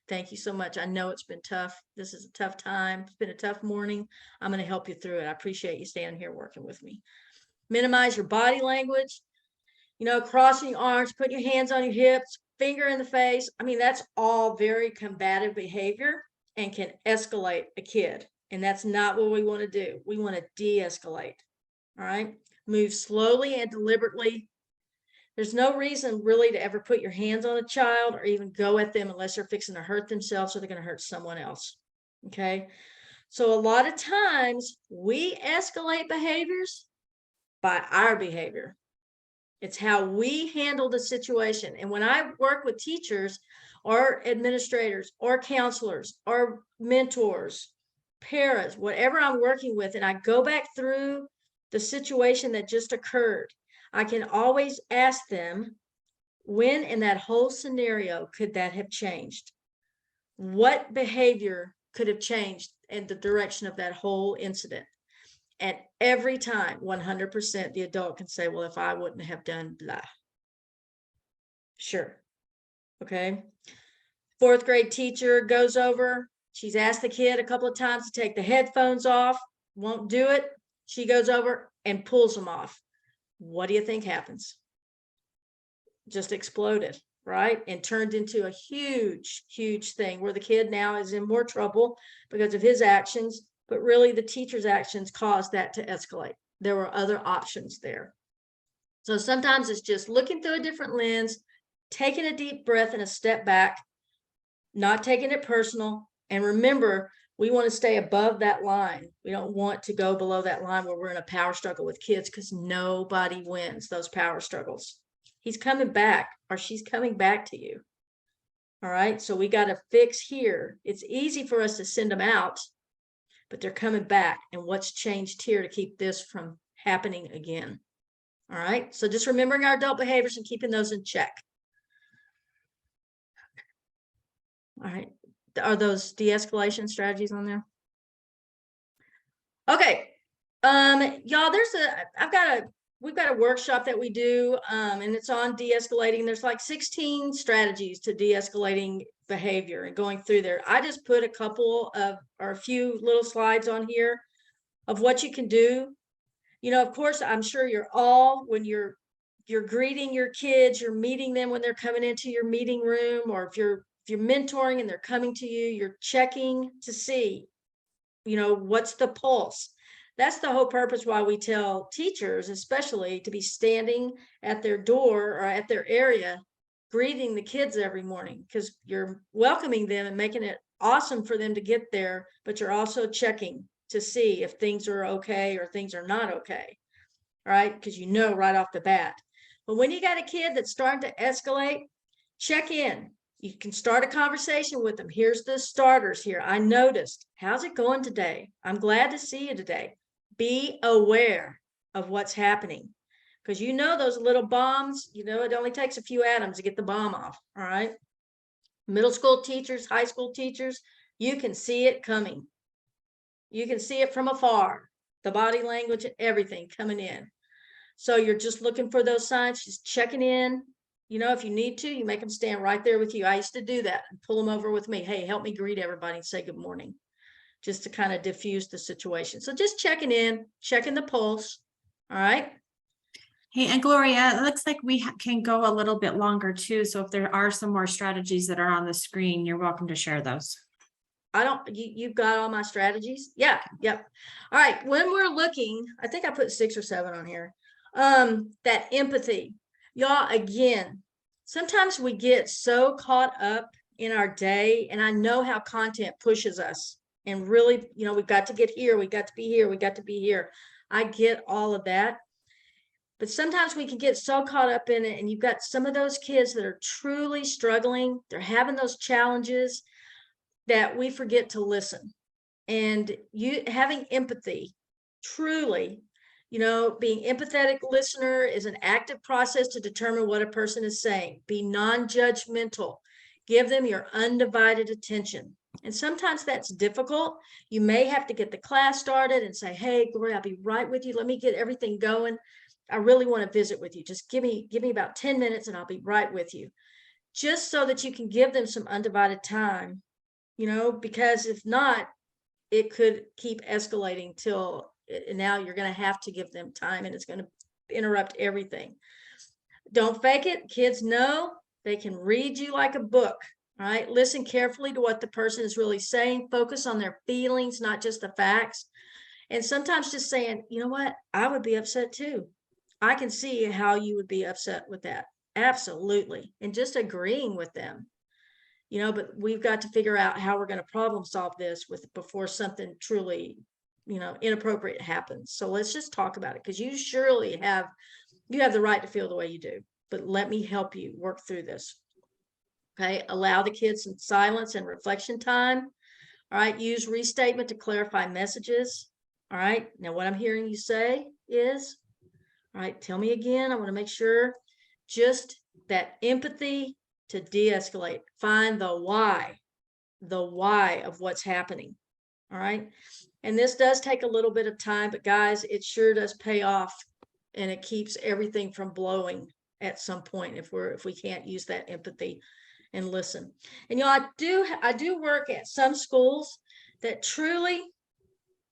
Thank you so much. I know it's been tough. This is a tough time. It's been a tough morning. I'm going to help you through it. I appreciate you standing here working with me. Minimize your body language, crossing your arms, putting your hands on your hips, finger in the face. I mean, that's all very combative behavior and can escalate a kid. And that's not what we want to do. We want to de-escalate. All right. Move slowly and deliberately. There's no reason really to ever put your hands on a child or even go at them unless they're fixing to hurt themselves or they're going to hurt someone else. Okay. So a lot of times we escalate behaviors by our behavior. It's how we handle the situation. And when I work with teachers or administrators or counselors or mentors, paras, whatever I'm working with, and I go back through the situation that just occurred, I can always ask them, when in that whole scenario could that have changed? What behavior could have changed in the direction of that whole incident? And every time, 100%, the adult can say, well, if I wouldn't have done blah. Sure. Okay. 4th grade teacher goes over. She's asked the kid a couple of times to take the headphones off. Won't do it. She goes over and pulls them off. What do you think happens? Just exploded, right? And turned into a huge, huge thing where the kid now is in more trouble because of his actions. But really, the teacher's actions caused that to escalate. There were other options there. So sometimes it's just looking through a different lens, taking a deep breath and a step back, not taking it personal. And remember, we want to stay above that line. We don't want to go below that line where we're in a power struggle with kids, because nobody wins those power struggles. He's coming back, or she's coming back to you. All right. So we got to fix here. It's easy for us to send them out, but they're coming back. And what's changed here to keep this from happening again? All right. So just remembering our adult behaviors and keeping those in check. All right. Are those de-escalation strategies on there? Okay. Y'all, we've got a workshop that we do, and it's on de-escalating. There's like 16 strategies to de-escalating behavior and going through there. I just put a few little slides on here of what you can do. Of course, I'm sure when you're greeting your kids, you're meeting them when they're coming into your meeting room, or if you're mentoring and they're coming to you, you're checking to see, what's the pulse. That's the whole purpose why we tell teachers, especially, to be standing at their door or at their area, greeting the kids every morning, because you're welcoming them and making it awesome for them to get there, but you're also checking to see if things are okay or things are not okay. All right. Because right off the bat. But when you got a kid that's starting to escalate, check in. You can start a conversation with them. Here's the starters here. I noticed. How's it going today? I'm glad to see you today. Be aware of what's happening, because those little bombs, it only takes a few atoms to get the bomb off. All right. Middle school teachers, high school teachers, you can see it coming. You can see it from afar, the body language and everything coming in. So you're just looking for those signs, just checking in. You know, if you need to, you make them stand right there with you. I used to do that and pull them over with me. Hey, help me greet everybody and say good morning, just to kind of diffuse the situation. So just checking in, checking the pulse. All right. Hey, and Gloria, it looks like we can go a little bit longer too. So if there are some more strategies that are on the screen, you're welcome to share those. You've got all my strategies. Yeah. Yep. All right. When we're looking, I think I put 6 or 7 on here. That empathy, y'all, again, sometimes we get so caught up in our day, and I know how content pushes us, and really, you know, we've got to get here. We got to be here. We got to be here. I get all of that. But sometimes we can get so caught up in it, and you've got some of those kids that are truly struggling. They're having those challenges that we forget to listen. And you having empathy, truly, you know, being empathetic listener is an active process to determine what a person is saying. Be non-judgmental. Give them your undivided attention. And sometimes that's difficult. You may have to get the class started and say, hey, Gloria, I'll be right with you. Let me get everything going. I really want to visit with you. Just give me about 10 minutes and I'll be right with you. Just so that you can give them some undivided time, you know, because if not, it could keep escalating till now you're going to have to give them time, and it's going to interrupt everything. Don't fake it. Kids know they can read you like a book. All right. Listen carefully to what the person is really saying. Focus on their feelings, not just the facts. And sometimes just saying, you know what, I would be upset too. I can see how you would be upset with that. Absolutely. And just agreeing with them, you know, but we've got to figure out how we're going to problem solve this before something truly, you know, inappropriate happens. So let's just talk about it, because you surely have the right to feel the way you do, but let me help you work through this. Okay. Allow the kids some silence and reflection time. All right. Use restatement to clarify messages. All right. Now what I'm hearing you say is, all right, tell me again. I want to make sure. Just that empathy to de-escalate. Find the why of what's happening. All right. And this does take a little bit of time, but guys, it sure does pay off, and it keeps everything from blowing at some point if we can't use that empathy and listen. And you know, I do work at some schools that truly,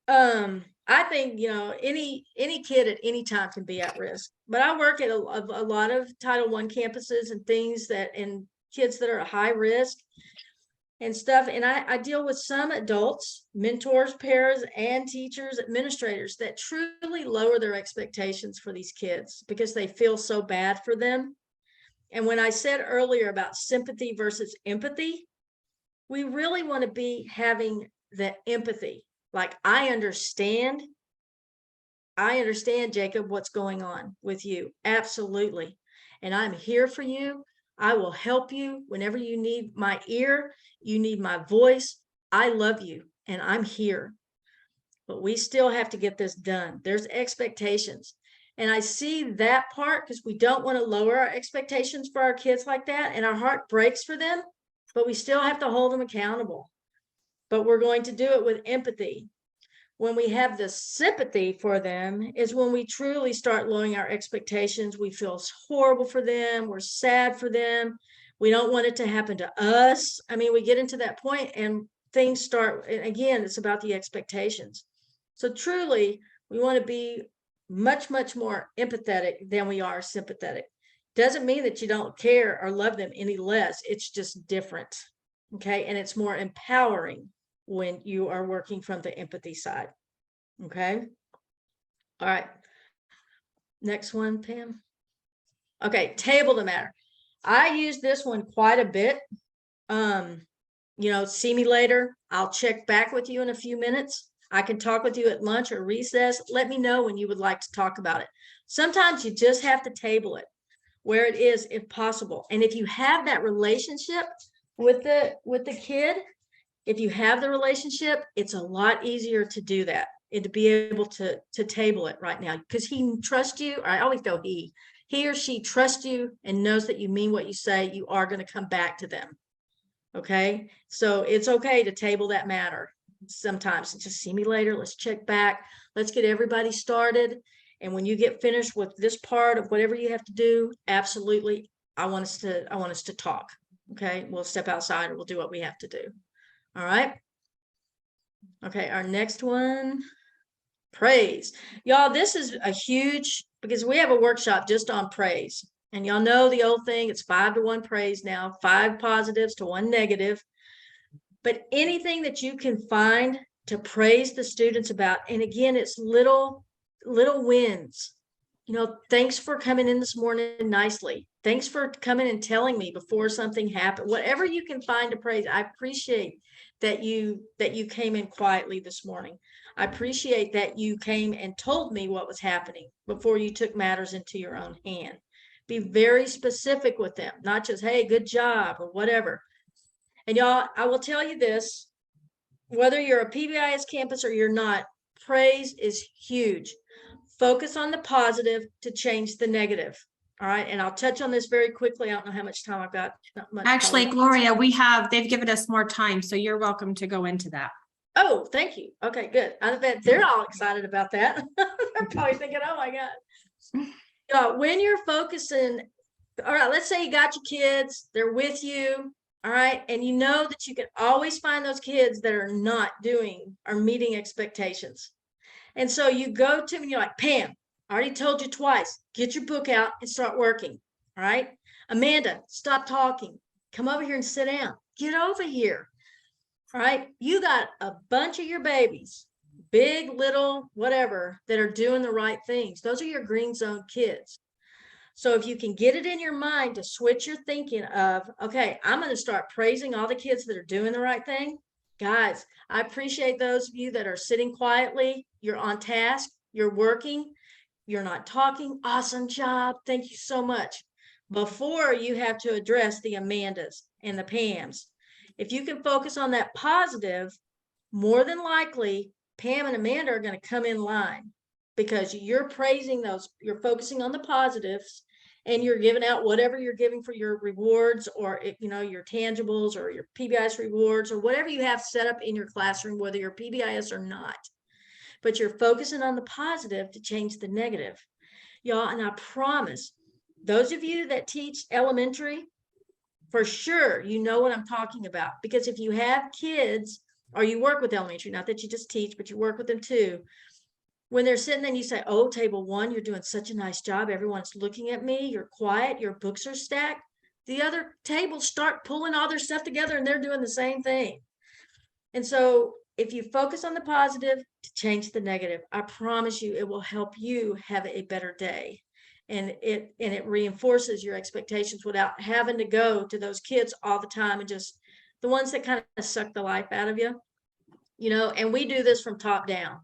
I think, you know, any kid at any time can be at risk, but I work at a lot of Title I campuses and things and kids that are at high risk and stuff. And I deal with some adults, mentors, parents, and teachers, administrators that truly lower their expectations for these kids because they feel so bad for them. And when I said earlier about sympathy versus empathy, we really want to be having the empathy. Like, I understand, Jacob, what's going on with you. Absolutely. And I'm here for you. I will help you whenever you need my ear, you need my voice. I love you and I'm here. But we still have to get this done. There's expectations. And I see that part because we don't want to lower our expectations for our kids like that. And our heart breaks for them, but we still have to hold them accountable. But we're going to do it with empathy. When we have the sympathy for them is when we truly start lowering our expectations. We feel horrible for them. We're sad for them. We don't want it to happen to us. I mean, we get into that point and things start, and again, it's about the expectations. So truly, we want to be much, much more empathetic than we are sympathetic. Doesn't mean that you don't care or love them any less. It's just different. Okay. And it's more empowering when you are working from the empathy side. Okay. All right. Next one, Pam. Okay. Table the matter. I use this one quite a bit. You know, see me later. I'll check back with you in a few minutes. I can talk with you at lunch or recess. Let me know when you would like to talk about it. Sometimes you just have to table it where it is, if possible. And if you have that relationship with the kid, if you have the relationship, it's a lot easier to do that and to be able to table it right now, because he trusts you. I always go he or she trusts you and knows that you mean what you say. You are going to come back to them. Okay. So it's okay to table that matter. Sometimes just see me later. Let's check back. Let's get everybody started. And when you get finished with this part of whatever you have to do, absolutely, I want us to talk. Okay, we'll step outside and we'll do what we have to do. All right. Okay, our next one, praise. Y'all, this is a huge, because we have a workshop just on praise. And y'all know the old thing, it's 5 to 1 praise now, 5 positives to 1 negative. But anything that you can find to praise the students about, and again, it's little wins. You know, thanks for coming in this morning nicely. Thanks for coming and telling me before something happened. Whatever you can find to praise, I appreciate that you came in quietly this morning. I appreciate that you came and told me what was happening before you took matters into your own hand. Be very specific with them, not just, hey, good job or whatever. And y'all, I will tell you this, whether you're a PBIS campus or you're not, praise is huge. Focus on the positive to change the negative. All right. And I'll touch on this very quickly. I don't know how much time I've got. Not much, Actually, probably. Gloria, they've given us more time, so you're welcome to go into that. Oh, thank you. Okay, good. I bet they're all excited about that. They're probably thinking, oh my God. When you're focusing, all right, let's say you got your kids, they're with you. All right. And you know that you can always find those kids that are not doing or meeting expectations. And so you go to them and you're like, Pam, I already told you twice, get your book out and start working. All right. Amanda, stop talking. Come over here and sit down. Get over here. All right. You got a bunch of your babies, big, little, whatever, that are doing the right things. Those are your green zone kids. So if you can get it in your mind to switch your thinking of, okay, I'm going to start praising all the kids that are doing the right thing. Guys, I appreciate those of you that are sitting quietly. You're on task. You're working. You're not talking. Awesome job. Thank you so much. Before you have to address the Amandas and the Pams, if you can focus on that positive, more than likely, Pam and Amanda are going to come in line because you're praising those, you're focusing on the positives, and you're giving out whatever you're giving for your rewards or, you know, your tangibles or your PBIS rewards or whatever you have set up in your classroom, whether you're PBIS or not. But you're focusing on the positive to change the negative. Y'all, and I promise, those of you that teach elementary, for sure, you know what I'm talking about. Because if you have kids or you work with elementary, not that you just teach, but you work with them too, when they're sitting there and you say, oh, table 1, you're doing such a nice job. Everyone's looking at me. You're quiet. Your books are stacked. The other tables start pulling all their stuff together and they're doing the same thing. And so if you focus on the positive to change the negative, I promise you it will help you have a better day. And it reinforces your expectations without having to go to those kids all the time and just the ones that kind of suck the life out of you, you know. And we do this from top down,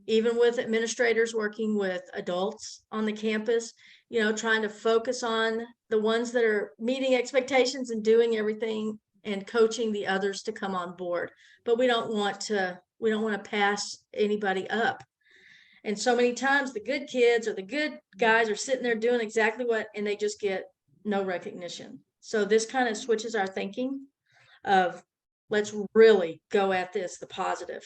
even with administrators working with adults on the campus, you know, trying to focus on the ones that are meeting expectations and doing everything and coaching the others to come on board. But we don't want to pass anybody up. And so many times the good kids or the good guys are sitting there doing exactly what, and they just get no recognition. So this kind of switches our thinking of, let's really go at this, the positive.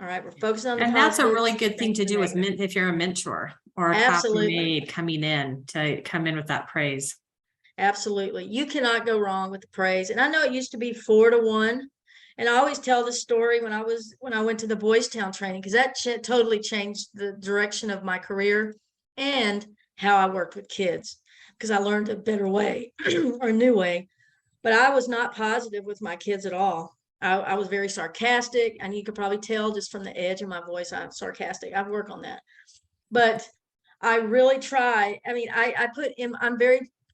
All right. We're focusing on the And positive. that's a really good thing to do with if you're a mentor or a classmate coming in to come in with that praise. Absolutely. You cannot go wrong with the praise. And I know it used to be 4 to 1. And I always tell this story when I went to the Boys Town training, because that totally changed the direction of my career and how I worked with kids, because I learned a better way or a new way. But I was not positive with my kids at all. I was very sarcastic, and you could probably tell just from the edge of my voice, I'm sarcastic. I've worked on that. But I really try. I mean,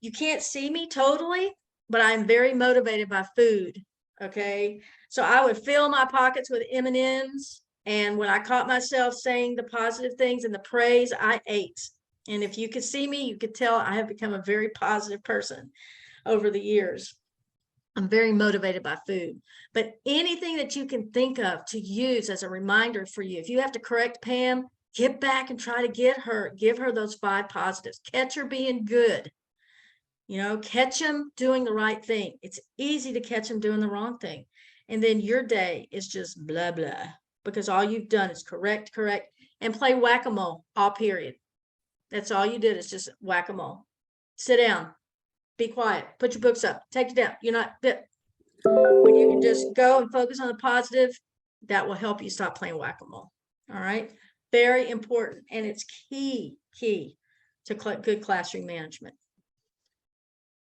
you can't see me totally, but I'm very motivated by food. Okay. So I would fill my pockets with M&Ms. And when I caught myself saying the positive things and the praise, I ate. And if you could see me, you could tell I have become a very positive person over the years. I'm very motivated by food. But anything that you can think of to use as a reminder for you, if you have to correct Pam, get back and try to give her those 5 positives. Catch her being good. You know, catch them doing the right thing. It's easy to catch them doing the wrong thing. And then your day is just blah, blah, because all you've done is correct, and play whack-a-mole all period. That's all you did is just whack-a-mole. Sit down, be quiet, put your books up, take it down. You're not, when you can just go and focus on the positive, that will help you stop playing whack-a-mole. All right. Very important. And it's key to good classroom management.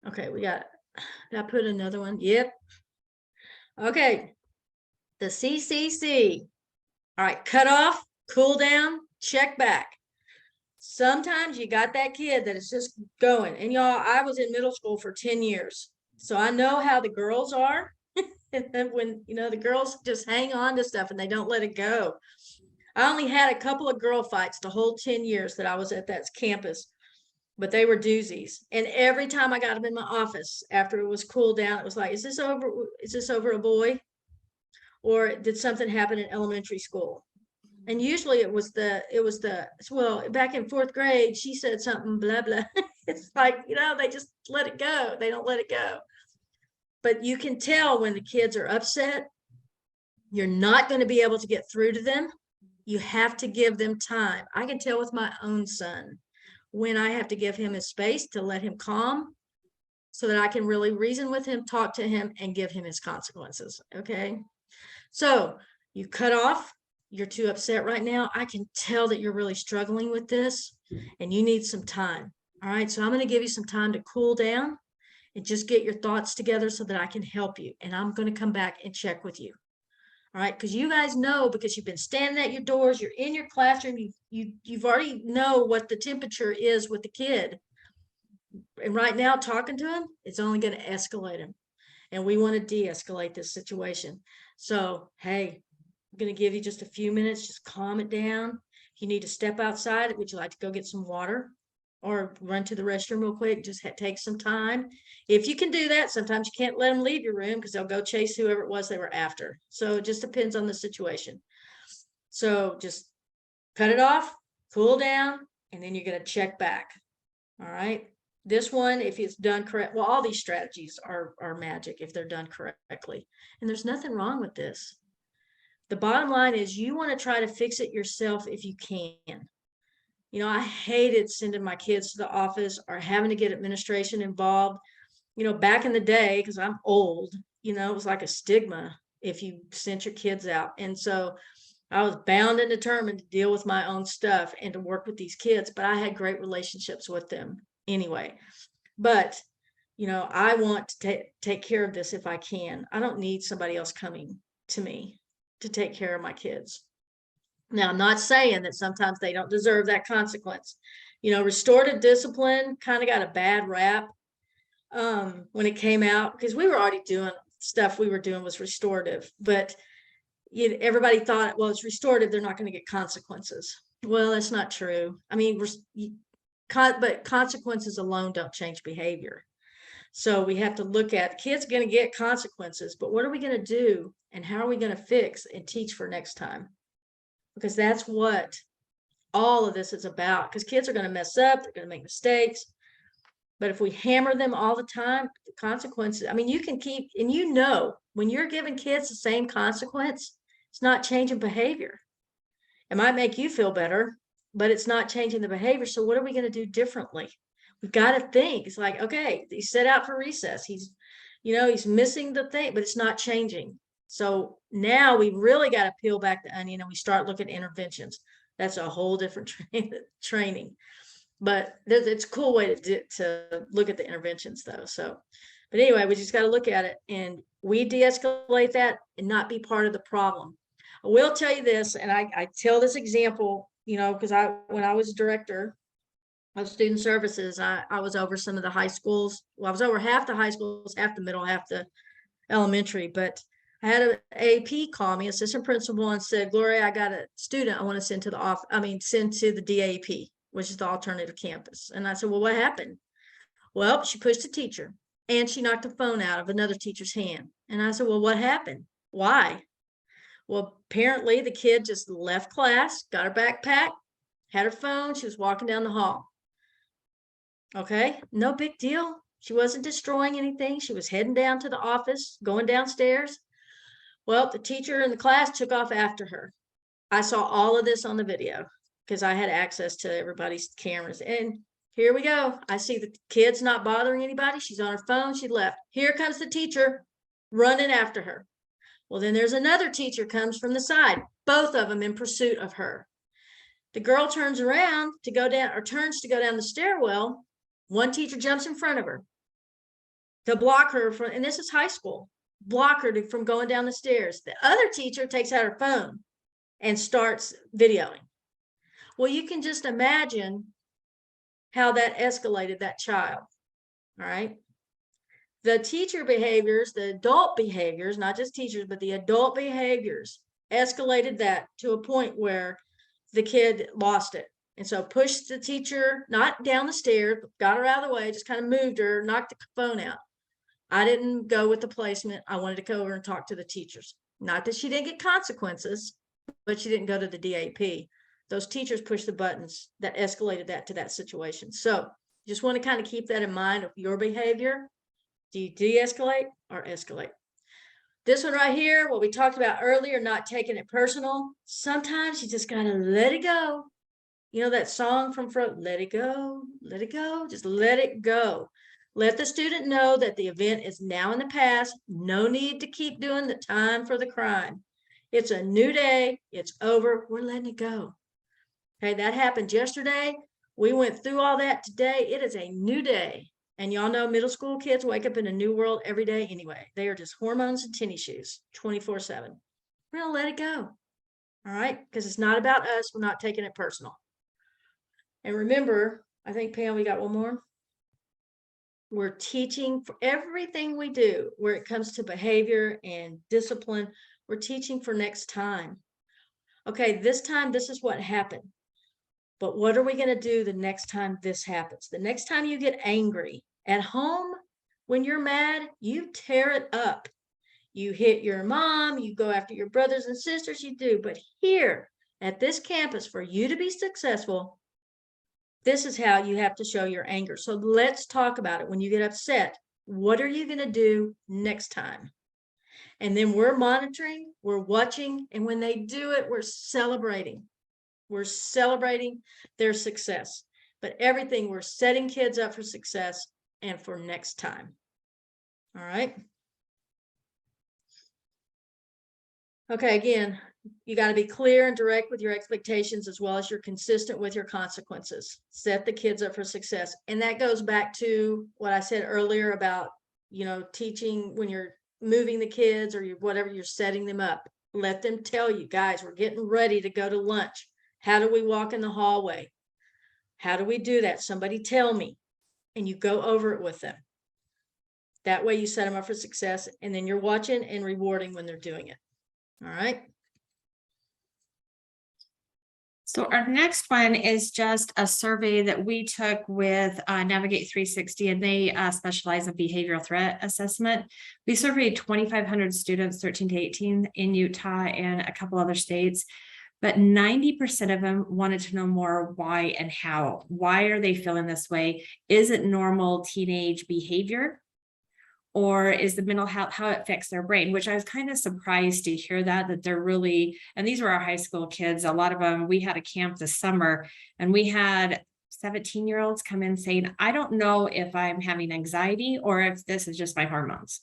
Okay. Did I put another one? Yep. Okay. The CCC. All right. Cut off, cool down, check back. Sometimes you got that kid that is just going. And y'all, I was in middle school for 10 years. So I know how the girls are. And then when, the girls just hang on to stuff and they don't let it go. I only had a couple of girl fights the whole 10 years that I was at that campus, but they were doozies. And every time I got them in my office after it was cooled down, it was like, is this over a boy? Or did something happen in elementary school? And usually it was well, back in 4th grade, she said something, blah, blah. It's like, they just let it go. They don't let it go. But you can tell when the kids are upset, you're not going to be able to get through to them. You have to give them time. I can tell with my own son when I have to give him his space to let him calm so that I can really reason with him, talk to him, and give him his consequences. Okay. So you cut off, you're too upset right now. I can tell that you're really struggling with this and you need some time. All right. So I'm going to give you some time to cool down and just get your thoughts together so that I can help you. And I'm going to come back and check with you. All right. Because you guys know, because you've been standing at your doors, you're in your classroom, you've already know what the temperature is with the kid. And right now, talking to him, it's only going to escalate him. And we want to de-escalate this situation. So, hey, I'm going to give you just a few minutes, just calm it down. If you need to step outside, would you like to go get some water or run to the restroom real quick? Just take some time. If you can do that, sometimes you can't let them leave your room because they'll go chase whoever it was they were after. So it just depends on the situation. So just cut it off, cool down, and then you're going to check back. All right. This one, if it's done correct, well, all these strategies are magic if they're done correctly. And there's nothing wrong with this. The bottom line is you want to try to fix it yourself if you can. I hated sending my kids to the office or having to get administration involved. Back in the day, because I'm old, it was like a stigma if you sent your kids out. And so I was bound and determined to deal with my own stuff and to work with these kids, but I had great relationships with them anyway. But, I want to take care of this if I can. I don't need somebody else coming to me to take care of my kids. Now, I'm not saying that sometimes they don't deserve that consequence. Restorative discipline kind of got a bad rap when it came out because we were already doing stuff we were doing was restorative, but everybody thought, well, it's restorative, they're not going to get consequences. Well, that's not true. I mean, but consequences alone don't change behavior. So we have to look at kids are going to get consequences, but what are we going to do and how are we going to fix and teach for next time? Because that's what all of this is about, because kids are going to mess up, they're going to make mistakes. But if we hammer them all the time, the consequences, I mean, you can keep, and when you're giving kids the same consequence, it's not changing behavior. It might make you feel better, but it's not changing the behavior. So what are we going to do differently? We've got to think. It's like, okay, he's set out for recess. He's missing the thing, but it's not changing. So now we really got to peel back the onion and we start looking at interventions. That's a whole different training. But it's a cool way to look at the interventions though. So, but anyway, we just got to look at it and we de-escalate that and not be part of the problem. I will tell you this, and I tell this example, because when I was director of student services, I was over some of the high schools. Well, I was over half the high schools, half the middle, half the elementary, but I had an AP call me, assistant principal, and said, Gloria, I got a student I want to send to the DAP, which is the alternative campus. And I said, well, what happened? Well, she pushed a teacher and she knocked the phone out of another teacher's hand. And I said, well, what happened? Why? Well, apparently the kid just left class, got her backpack, had her phone. She was walking down the hall. Okay, no big deal. She wasn't destroying anything. She was heading down to the office, going downstairs. Well, the teacher in the class took off after her. I saw all of this on the video. because I had access to everybody's cameras. And here we go. I see the kid's not bothering anybody. She's on her phone. She left. Here comes the teacher running after her. Well, then there's another teacher comes from the side, both of them in pursuit of her. The girl turns around to go down, or turns to go down the stairwell. One teacher jumps in front of her to block her from, and this is high school, block her from going down the stairs. The other teacher takes out her phone and starts videoing. Well, you can just imagine how that escalated that child. All right. The teacher behaviors, the adult behaviors, not just teachers, but the adult behaviors escalated that to a point where the kid lost it. And so pushed the teacher, not down the stairs, got her out of the way, just kind of moved her, knocked the phone out. I didn't go with the placement. I wanted to go over and talk to the teachers. Not that she didn't get consequences, but she didn't go to the DAP. Those teachers pushed the buttons that escalated that to that situation. So just want to kind of keep that in mind of your behavior. Do you de-escalate or escalate? This one right here, what we talked about earlier, not taking it personal. Sometimes you just got to let it go. You know that song from Frozen, let it go, just let it go. Let the student know that the event is now in the past. No need to keep doing the time for the crime. It's a new day. It's over. We're letting it go. Okay, that happened yesterday. We went through all that today. It is a new day. And y'all know middle school kids wake up in a new world every day anyway. They are just hormones and tennis shoes 24/7. We're going to let it go. All right, because it's not about us. We're not taking it personal. And remember, I think, Pam, we got one more. We're teaching for everything we do where it comes to behavior and discipline. We're teaching for next time. Okay, this time, this is what happened. But what are we going to do the next time this happens? The next time you get angry at home, when you're mad, you tear it up. You hit your mom, you go after your brothers and sisters, you do. But here at this campus, for you to be successful, this is how you have to show your anger. So let's talk about it. When you get upset, what are you going to do next time? And then we're monitoring, we're watching, and when they do it, we're celebrating. We're celebrating their success. But everything, we're setting kids up for success and for next time. All right. Okay, again, you got to be clear and direct with your expectations as well as you're consistent with your consequences. Set the kids up for success. And that goes back to what I said earlier about, you know, teaching when you're moving the kids or whatever, you're setting them up. Let them tell you, guys, we're getting ready to go to lunch. How do we walk in the hallway? How do we do that? Somebody tell me. And you go over it with them. That way you set them up for success, and then you're watching and rewarding when they're doing it. All right. So our next one is just a survey that we took with Navigate 360, and they specialize in behavioral threat assessment. We surveyed 2,500 students, 13 to 18 in Utah and a couple other states, but 90% of them wanted to know more why and how. Why are they feeling this way? Is it normal teenage behavior? Or is the mental health, how it affects their brain, which I was kind of surprised to hear that they're really, and these were our high school kids, a lot of them, we had a camp this summer and we had 17-year-olds come in saying, I don't know if I'm having anxiety or if this is just my hormones.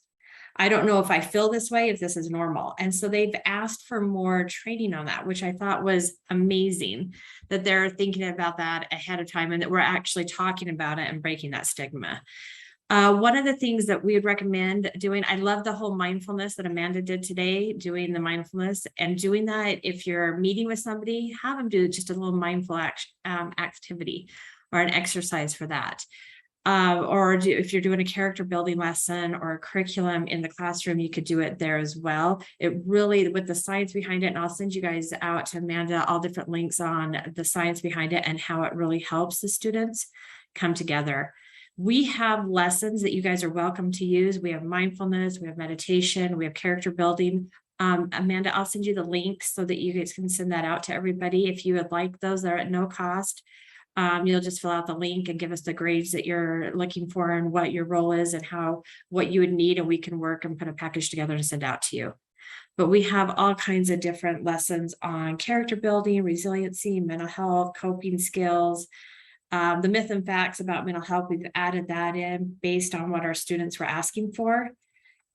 I don't know if I feel this way, if this is normal. And so they've asked for more training on that, which I thought was amazing that they're thinking about that ahead of time and that we're actually talking about it and breaking that stigma. One of the things that we would recommend doing, I love the whole mindfulness that Amanda did today, doing the mindfulness and doing that. If you're meeting with somebody, have them do just a little mindful activity or an exercise for that. If you're doing a character building lesson or a curriculum in the classroom, you could do it there as well. It really, with the science behind it, and I'll send you guys out to Amanda, all different links on the science behind it and how it really helps the students come together. We have lessons that you guys are welcome to use. We have mindfulness, we have meditation, we have character building. Amanda, I'll send you the link so that you guys can send that out to everybody. If you would like those, they're at no cost. You'll just fill out the link and give us the grades that you're looking for and what your role is and what you would need, and we can work and put a package together to send out to you. But we have all kinds of different lessons on character building, resiliency, mental health, coping skills. The myth and facts about mental health, we've added that in based on what our students were asking for.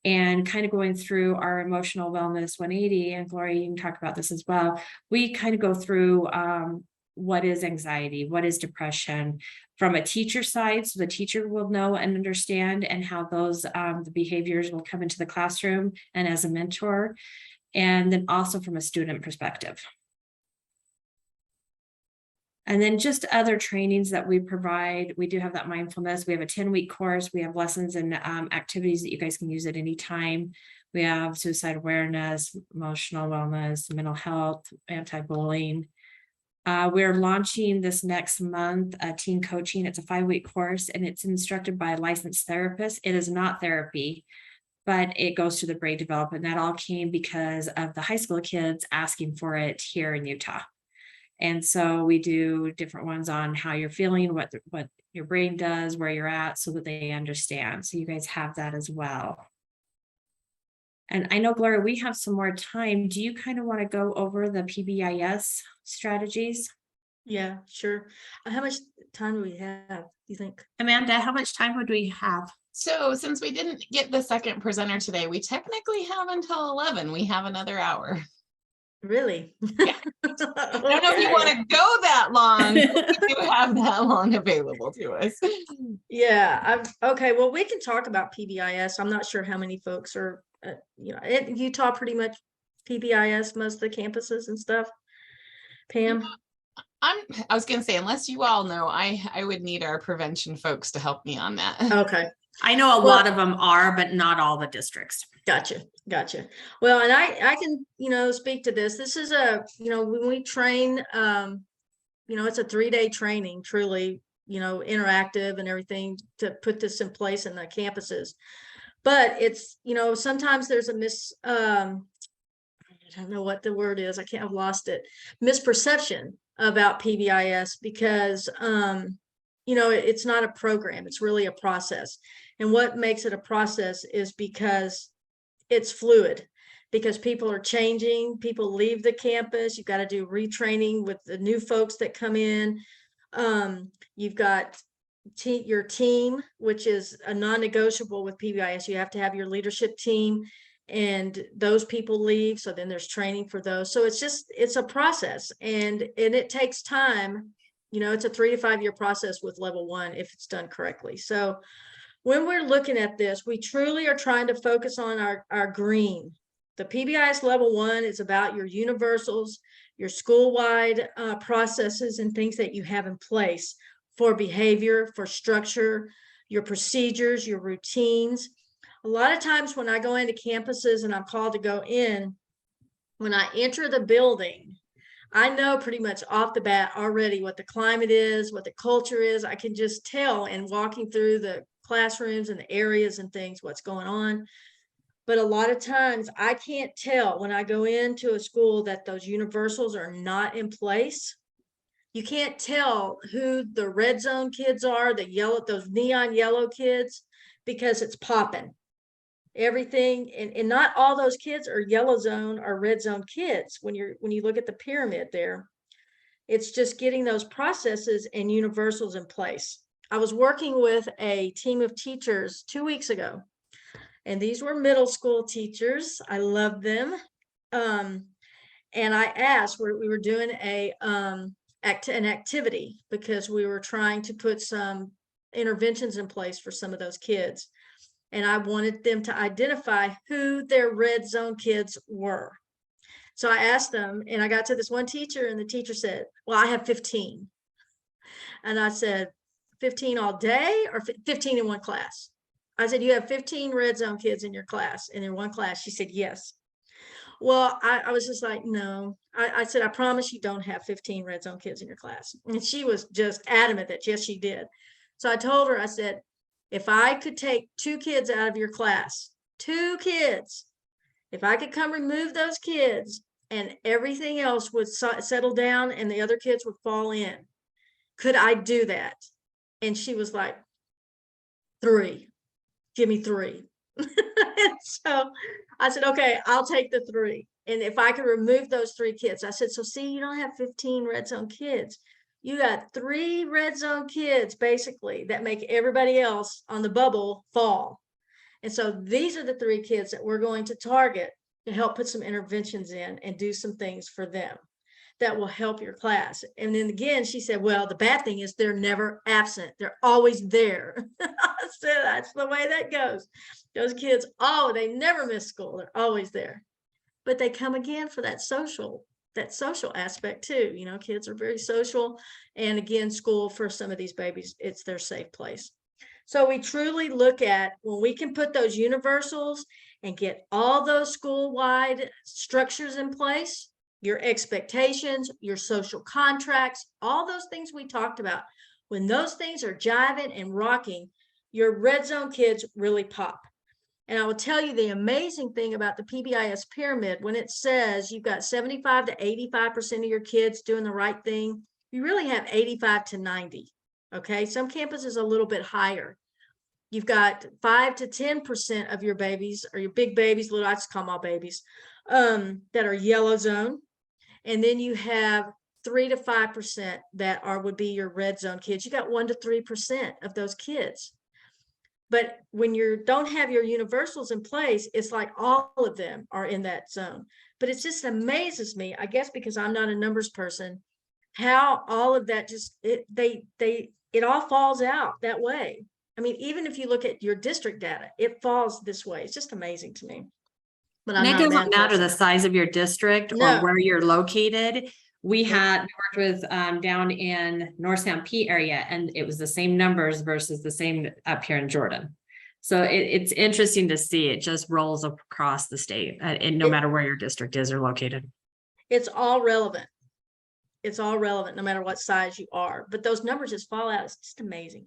And kind of going through our emotional wellness 180, and Gloria, you can talk about this as well. We kind of go through what is anxiety, what is depression from a teacher side, so the teacher will know and understand, and how those the behaviors will come into the classroom and as a mentor, and then also from a student perspective. And then just other trainings that we provide. We do have that mindfulness. We have a 10-week course. We have lessons and activities that you guys can use at any time. We have suicide awareness, emotional wellness, mental health, anti-bullying. We're launching this next month, teen coaching. It's a 5-week course, and it's instructed by a licensed therapist. It is not therapy, but it goes to the brain development. That all came because of the high school kids asking for it here in Utah. And so we do different ones on how you're feeling, what your brain does, where you're at, so that they understand. So you guys have that as well. And I know, Gloria, we have some more time. Do you kind of want to go over the PBIS strategies? Yeah, sure. How much time do we have, you think? Amanda, how much time would we have? So since we didn't get the second presenter today, we technically have until 11. We have another hour. Really? Yeah. I don't know if you want to go that long, but we do have that long available to us. Yeah, okay. Well, we can talk about PBIS. I'm not sure how many folks are, in Utah, pretty much PBIS, most of the campuses and stuff. Pam? I was going to say, unless you all know, I would need our prevention folks to help me on that. Okay. I know a lot of them are, but not all the districts. Gotcha. Well, and I can, speak to this. This is when we train, it's a 3-day training, truly, interactive and everything to put this in place in the campuses. But it's, sometimes there's a I don't know what the word is. I've lost it. Misperception about PBIS because, it's not a program. It's really a process. And what makes it a process is because it's fluid, because people are changing, people leave the campus. You've got to do retraining with the new folks that come in. You've got your team, which is a non-negotiable with PBIS. You have to have your leadership team, and those people leave. So then there's training for those. So it's a process, and it takes time. It's a 3 to 5 year process with level 1 if it's done correctly. So when we're looking at this, we truly are trying to focus on our green. The PBIS level 1 is about your universals, your school-wide processes and things that you have in place for behavior, for structure, your procedures, your routines. A lot of times when I go into campuses and I'm called to go in, when I enter the building, I know pretty much off the bat already what the climate is, what the culture is. I can just tell in walking through the classrooms and the areas and things, what's going on. But a lot of times I can't tell when I go into a school that those universals are not in place. You can't tell who the red zone kids are, those neon yellow kids, because it's popping. Everything, and not all those kids are yellow zone or red zone kids. When you look at the pyramid there, it's just getting those processes and universals in place. I was working with a team of teachers 2 weeks ago, and these were middle school teachers. I love them. And I asked, we were doing an activity because we were trying to put some interventions in place for some of those kids. And I wanted them to identify who their red zone kids were. So I asked them, and I got to this one teacher, and the teacher said, well, I have 15. And I said, 15 all day or 15 in one class? I said, you have 15 red zone kids in your class, and in one class? She said, yes. Well, I was just like, no. I said, I promise you don't have 15 red zone kids in your class. And she was just adamant that yes, she did. So I told her, I said, if I could take 2 kids out of your class, 2 kids, if I could come remove those kids and everything else would settle down and the other kids would fall in, could I do that? And she was like, 3, give me 3. And so I said, okay, I'll take the 3. And if I could remove those 3 kids, I said, so see, you don't have 15 red zone kids. You got 3 red zone kids basically that make everybody else on the bubble fall. And so these are the 3 kids that we're going to target to help put some interventions in and do some things for them that will help your class. And then again, she said, well, the bad thing is they're never absent. They're always there. I said, that's the way that goes. Those kids, they never miss school. They're always there. But they come again for that social aspect too. You know, kids are very social. And again, school for some of these babies, it's their safe place. So we truly look at when we can put those universals and get all those school-wide structures in place, your expectations, your social contracts, all those things we talked about. When those things are jiving and rocking, your red zone kids really pop. And I will tell you the amazing thing about the PBIS pyramid, when it says you've got 75 to 85% of your kids doing the right thing, you really have 85 to 90. Okay, some campuses a little bit higher. You've got 5 to 10% of your babies, or your big babies, little, I just call them all babies, that are yellow zone. And then you have 3 to 5% that would be your red zone kids. You got 1 to 3% of those kids. But when you don't have your universals in place, it's like all of them are in that zone. But it just amazes me, I guess, because I'm not a numbers person, how all of that just, it all falls out that way. I mean, even if you look at your district data, it falls this way. It's just amazing to me. But And it doesn't matter the size of your district or where you're located. We worked with down in North San Pete area, and it was the same numbers versus the same up here in Jordan. So it's interesting to see it just rolls across the state, and no matter where your district is or located. It's all relevant. It's all relevant no matter what size you are, but those numbers just fall out. It's just amazing.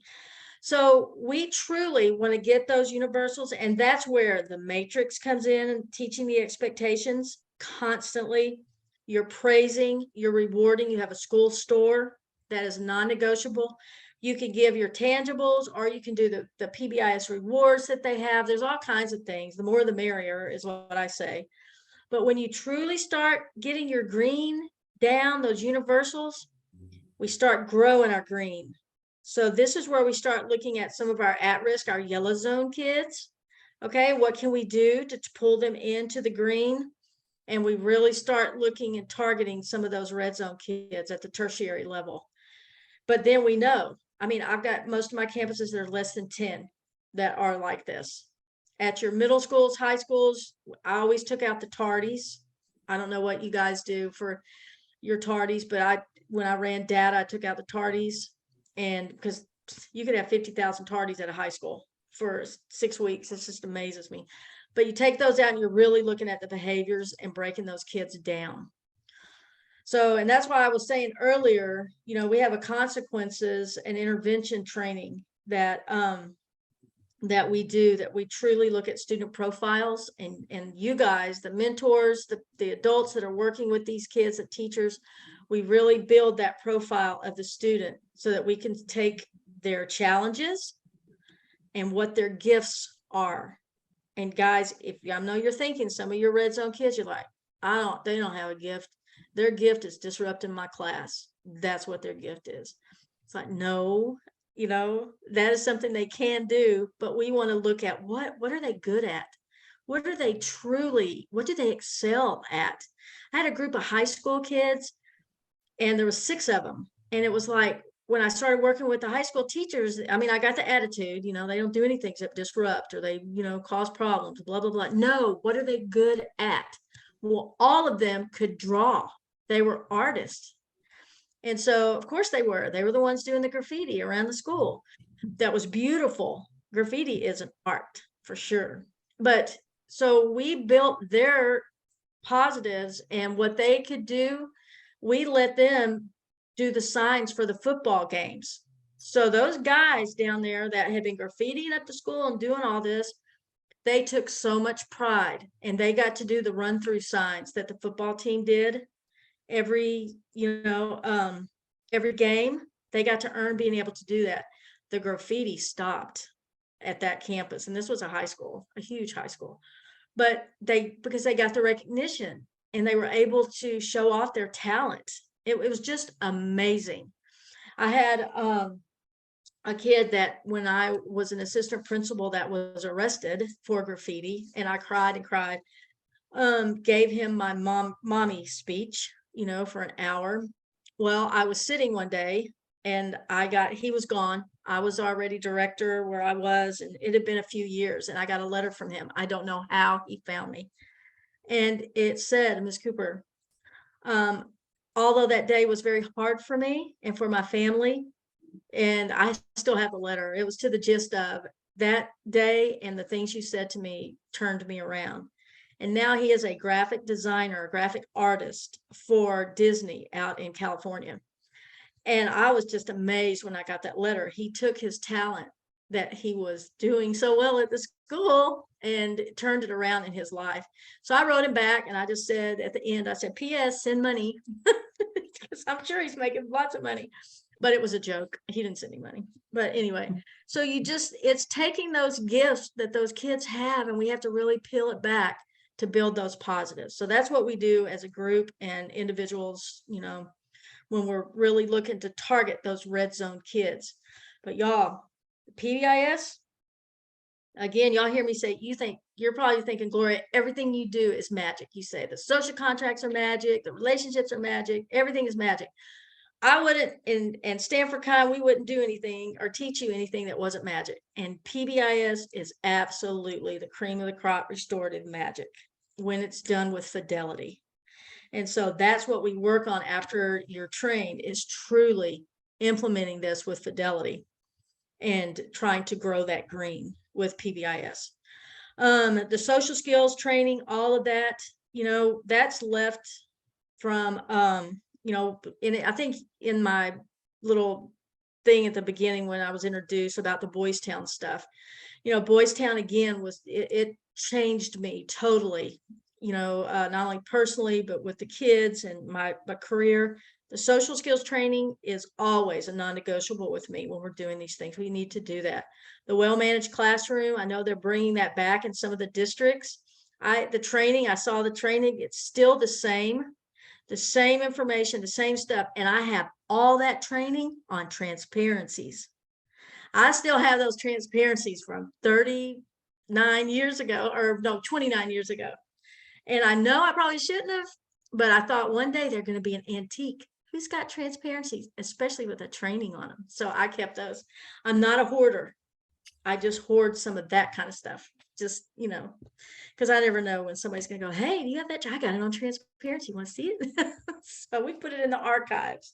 So we truly want to get those universals, and that's where the matrix comes in and teaching the expectations constantly. You're praising, you're rewarding. You have a school store that is non-negotiable. You can give your tangibles, or you can do the PBIS rewards that they have. There's all kinds of things. The more the merrier is what I say. But when you truly start getting your green down, those universals, we start growing our green. So this is where we start looking at some of our at-risk, our yellow zone kids. Okay, what can we do to pull them into the green? And we really start looking and targeting some of those red zone kids at the tertiary level. But then we know, I mean, I've got most of my campuses that are less than 10 that are like this. At your middle schools, high schools, I always took out the tardies. I don't know what you guys do for your tardies, but when I ran data, I took out the tardies. And because you could have 50,000 tardies at a high school for 6 weeks, it just amazes me. But you take those out and you're really looking at the behaviors and breaking those kids down. So, and that's why I was saying earlier, you know, we have a consequences and intervention training that we do, that we truly look at student profiles, and you guys, the mentors, the adults that are working with these kids, the teachers, we really build that profile of the student so that we can take their challenges and what their gifts are. And guys, if I know you're thinking some of your red zone kids, you're like, they don't have a gift. Their gift is disrupting my class. That's what their gift is. It's like, no, you know, that is something they can do, but we want to look at what are they good at? What do they excel at? I had a group of high school kids, and there was 6 of them. And it was like, when I started working with the high school teachers, I mean, I got the attitude, you know, they don't do anything except disrupt, or they, you know, cause problems, blah, blah, blah. No, what are they good at? Well, all of them could draw. They were artists. And so, of course, they were the ones doing the graffiti around the school. That was beautiful. Graffiti is an art for sure. But so we built their positives and what they could do. We let them do the signs for the football games. So those guys down there that had been graffitiing up the school and doing all this, they took so much pride, and they got to do the run through signs that the football team did every game. They got to earn being able to do that. The graffiti stopped. at that campus. And this was a high school, a huge high school. But because they got the recognition and they were able to show off their talent. It was just amazing. I had a kid that when I was an assistant principal that was arrested for graffiti, and I cried and cried, gave him my mommy speech, for an hour. Well, I was sitting one day and he was gone. I was already director where I was, and it had been a few years, and I got a letter from him. I don't know how he found me. And it said, Ms. Cooper, although that day was very hard for me and for my family, and I still have the letter. It was to the gist of that day, and the things you said to me turned me around. And now he is a graphic designer, a graphic artist for Disney out in California. And I was just amazed when I got that letter. He took his talent that he was doing so well at the school and turned it around in his life. So I wrote him back, and I just said at the end, I said, P.S. send money, because I'm sure he's making lots of money. But it was a joke. He didn't send any money. But anyway, so it's taking those gifts that those kids have, and we have to really peel it back to build those positives. So that's what we do as a group and individuals, when we're really looking to target those red zone kids. But y'all, PBIS, again, y'all hear me say, you're probably thinking, Gloria, everything you do is magic. You say the social contracts are magic, the relationships are magic, everything is magic. I wouldn't, and Stanford Kind, we wouldn't do anything or teach you anything that wasn't magic. And PBIS is absolutely the cream of the crop restorative magic when it's done with fidelity. And so that's what we work on after you're trained, is truly implementing this with fidelity and trying to grow that green with PBIS. The social skills training, all of that, that's left from, I think in my little thing at the beginning when I was introduced about the Boys Town stuff, Boys Town again it changed me totally, not only personally, but with the kids and my career. The social skills training is always a non-negotiable with me when we're doing these things. We need to do that. The well-managed classroom, I know they're bringing that back in some of the districts. I saw the training, it's still the same information, the same stuff. And I have all that training on transparencies. I still have those transparencies from 39 years ago, or no, 29 years ago. And I know I probably shouldn't have, but I thought one day they're going to be an antique. Who's got transparencies, especially with a training on them? So I kept those. I'm not a hoarder. I just hoard some of that kind of stuff. Just, because I never know when somebody's going to go, hey, do you have that? I got it on transparency. You want to see it? So we put it in the archives.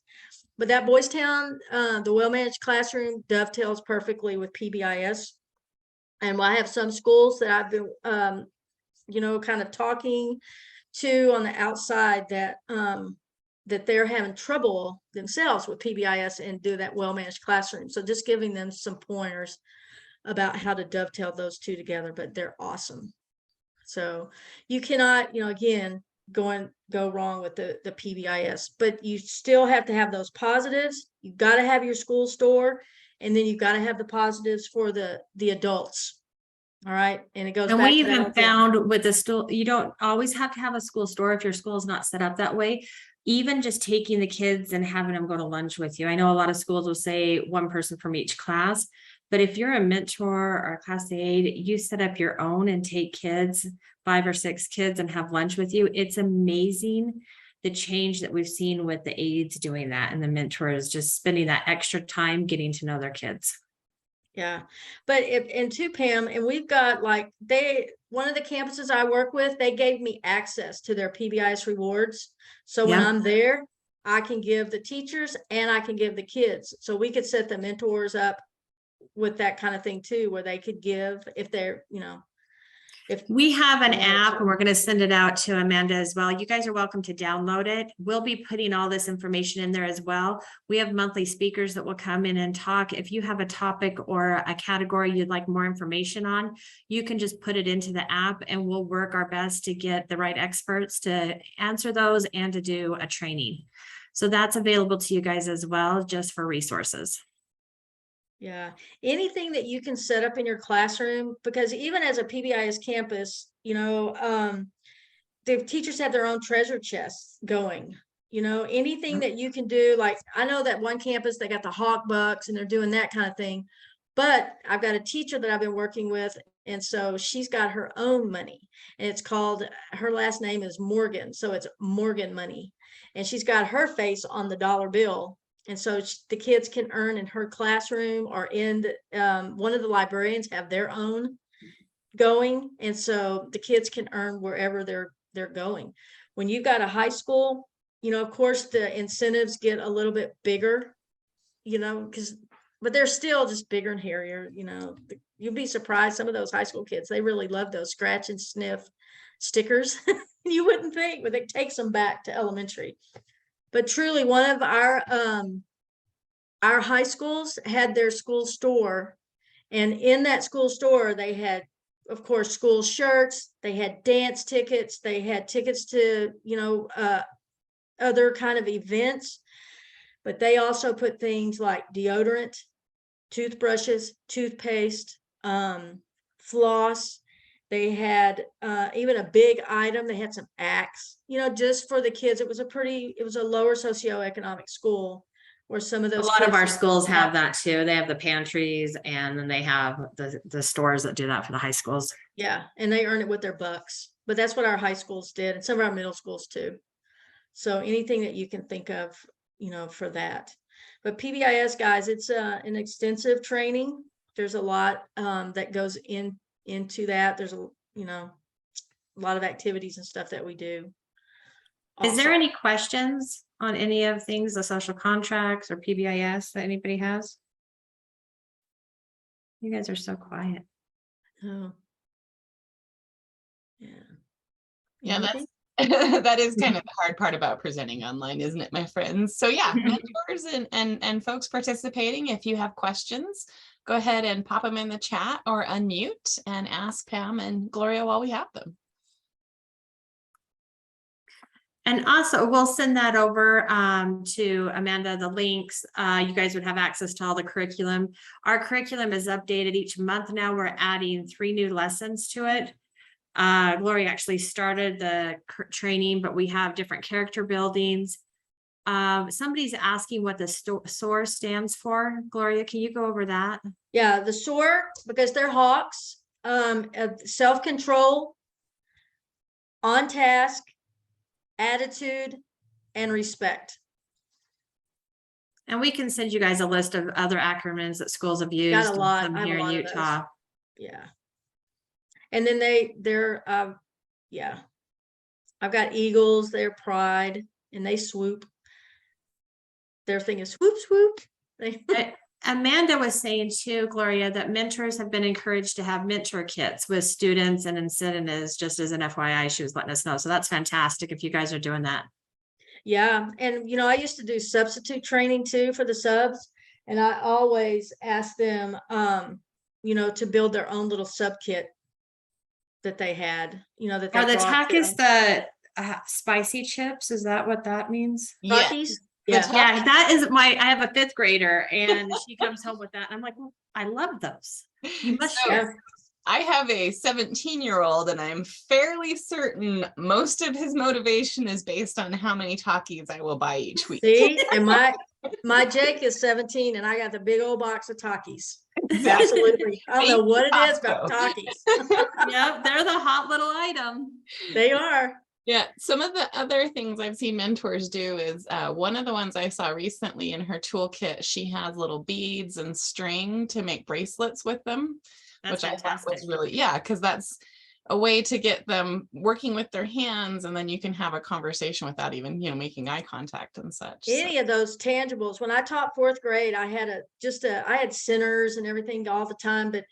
But that Boys Town, the well-managed classroom dovetails perfectly with PBIS. And I have some schools that I've been, kind of talking to on the outside that that they're having trouble themselves with PBIS and do that well-managed classroom. So just giving them some pointers about how to dovetail those two together, but they're awesome. So you cannot, again, go wrong with the PBIS, but you still have to have those positives. You've got to have your school store, and then you've got to have the positives for the adults. All right. And it goes and back we to that even found with the school, you don't always have to have a school store if your school is not set up that way. Even just taking the kids and having them go to lunch with you. I know a lot of schools will say one person from each class, but if you're a mentor or a class aide, you set up your own and take kids, 5 or 6 kids, and have lunch with you. It's amazing the change that we've seen with the aides doing that, and the mentors just spending that extra time getting to know their kids. Yeah. But Pam, and we've got one of the campuses I work with, they gave me access to their PBIS rewards. So when I'm there, I can give the teachers and I can give the kids. So we could set the mentors up with that kind of thing too, where they could give if they're, if we have an app, and we're going to send it out to Amanda as well. You guys are welcome to download it. We'll be putting all this information in there as well. We have monthly speakers that will come in and talk. If you have a topic or a category you'd like more information on, you can just put it into the app, and we'll work our best to get the right experts to answer those and to do a training. So that's available to you guys as well, just for resources. Yeah, anything that you can set up in your classroom, because even as a PBIS campus, the teachers have their own treasure chests going. Anything that you can do, like I know that one campus, they got the Hawk Bucks and they're doing that kind of thing. But I've got a teacher that I've been working with, and so she's got her own money, and it's called, her last name is Morgan, so it's Morgan Money, and she's got her face on the dollar bill. And so the kids can earn in her classroom or in one of the librarians have their own going, and so the kids can earn wherever they're going. When you've got a high school, of course the incentives get a little bit bigger, but they're still just bigger and hairier. You'd be surprised, some of those high school kids, they really love those scratch and sniff stickers. You wouldn't think, but it takes them back to elementary. But truly, one of our high schools had their school store, and in that school store they had, of course, school shirts, they had dance tickets, they had tickets to other kind of events, but they also put things like deodorant, toothbrushes, toothpaste, floss. They had even a big item. They had some Axe, just for the kids. It was a lower socioeconomic school where some of those. A lot of our schools have that too. They have the pantries, and then they have the stores that do that for the high schools. Yeah, and they earn it with their bucks. But that's what our high schools did, and some of our middle schools too. So anything that you can think of, for that. But PBIS, guys, it's an extensive training. There's a lot that goes into that. There's a lot of activities and stuff that we do. Is there any questions on any of things, the social contracts or PBIS, that anybody has? You guys are so quiet. Oh. Yeah. Yeah, that is kind of the hard part about presenting online, isn't it, my friends? So yeah, mentors and folks participating, if you have questions, go ahead and pop them in the chat or unmute and ask Pam and Gloria while we have them. And also, we'll send that over to Amanda, the links. You guys would have access to all the curriculum. Our curriculum is updated each month now. We're adding 3 new lessons to it. Gloria actually started the training, but we have different character buildings. Somebody's asking what the SOAR stands for. Gloria, can you go over that? Yeah, the SOAR, because they're hawks, self-control, on task, attitude, and respect. And we can send you guys a list of other acronyms that schools have used. Got a lot. Some here in Utah. Yeah. And then they're yeah. I've got eagles, they're pride, and they swoop. Their thing is swoop, swoop. Amanda was saying too, Gloria, that mentors have been encouraged to have mentor kits with students and incentives, just as an FYI, she was letting us know. So that's fantastic if you guys are doing that. Yeah. And, I used to do substitute training too for the subs. And I always ask them, to build their own little sub kit that they had, that they Are the brought Takis the spicy chips? Is that what that means? Takis? Yeah. Yeah, that is I have a 5th grader and she comes home with that. I'm like, well, I love those. You must share. I have a 17-year-old and I'm fairly certain most of his motivation is based on how many Takis I will buy each week. See, and my Jake is 17 and I got the big old box of Takis. Exactly. Absolutely. I don't know what it is about Takis. Yep, they're the hot little item. They are. Yeah, some of the other things I've seen mentors do is one of the ones I saw recently in her toolkit, she has little beads and string to make bracelets with them. That's which fantastic. I thought was really, because that's a way to get them working with their hands, and then you can have a conversation without even, making eye contact and such. Any of those tangibles. When I taught 4th grade, I had I had centers and everything all the time, but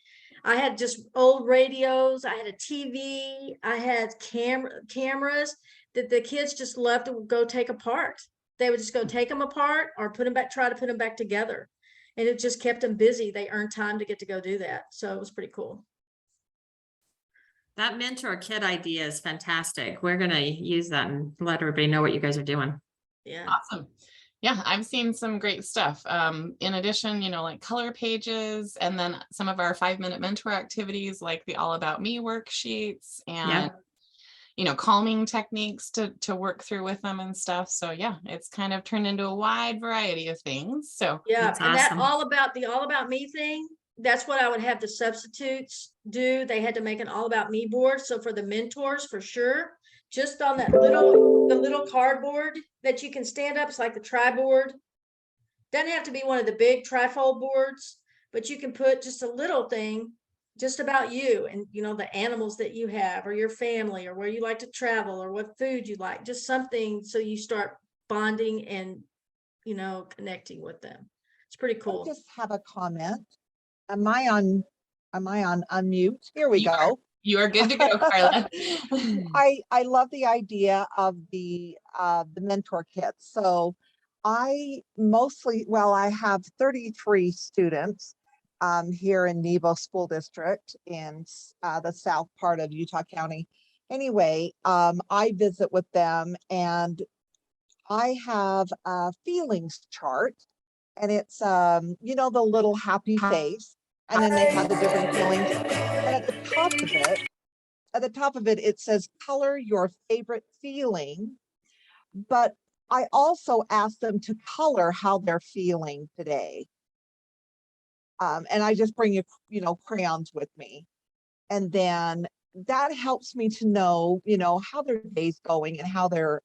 I had just old radios. I had a TV. I had cameras that the kids just loved to go take apart. They would just go take them apart or try to put them back together. And it just kept them busy. They earned time to get to go do that. So it was pretty cool. That mentor kit idea is fantastic. We're going to use that and let everybody know what you guys are doing. Yeah. Awesome. Yeah, I've seen some great stuff. In addition, like color pages, and then some of our 5-minute mentor activities like the All About Me worksheets and, calming techniques to work through with them and stuff. So yeah, it's kind of turned into a wide variety of things. So Yeah, That's and that awesome. all about me thing, that's what I would have the substitutes do. They had to make an all about me board. So for the mentors, for sure, just on the little cardboard that you can stand up, it's like the tri-board. Doesn't have to be one of the big trifold boards, but you can put just a little thing just about you and the animals that you have or your family or where you like to travel or what food you like, just something so you start bonding and connecting with them. It's pretty I cool. just have a comment. Am I on unmute? Here we go. you are good to go, Carla. I love the idea of the mentor kits. So I have 33 students here in Nebo School District in the south part of Utah County. Anyway, I visit with them and I have a feelings chart, and it's the little happy face, and then they have the different feelings. And at the top of it, it says color your favorite feeling. But I also ask them to color how they're feeling today. And I just bring crayons with me. And then that helps me to know, how their day's going and how they're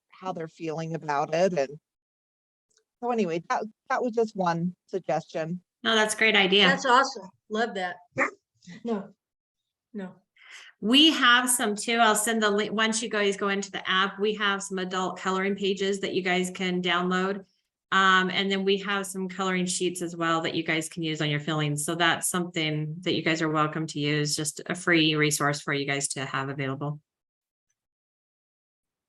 feeling about it. And so anyway, that was just one suggestion. No, that's a great idea. That's awesome. Love that. No. We have some too. I'll send the link once you guys go into the app. We have some adult coloring pages that you guys can download. And then we have some coloring sheets as well that you guys can use on your feelings. So that's something that you guys are welcome to use, just a free resource for you guys to have available.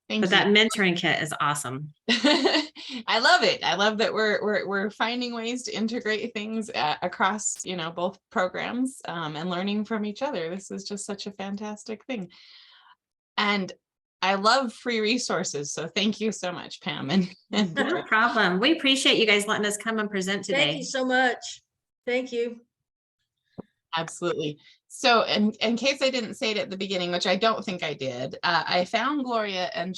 But that mentoring kit is awesome. I love it. I love that we're finding ways to integrate things across, both programs and learning from each other. This is just such a fantastic thing. And I love free resources. So thank you so much, Pam. And No problem. We appreciate you guys letting us come and present today. Thank you so much. Thank you. Absolutely. So in case I didn't say it at the beginning, which I don't think I did, I found Gloria and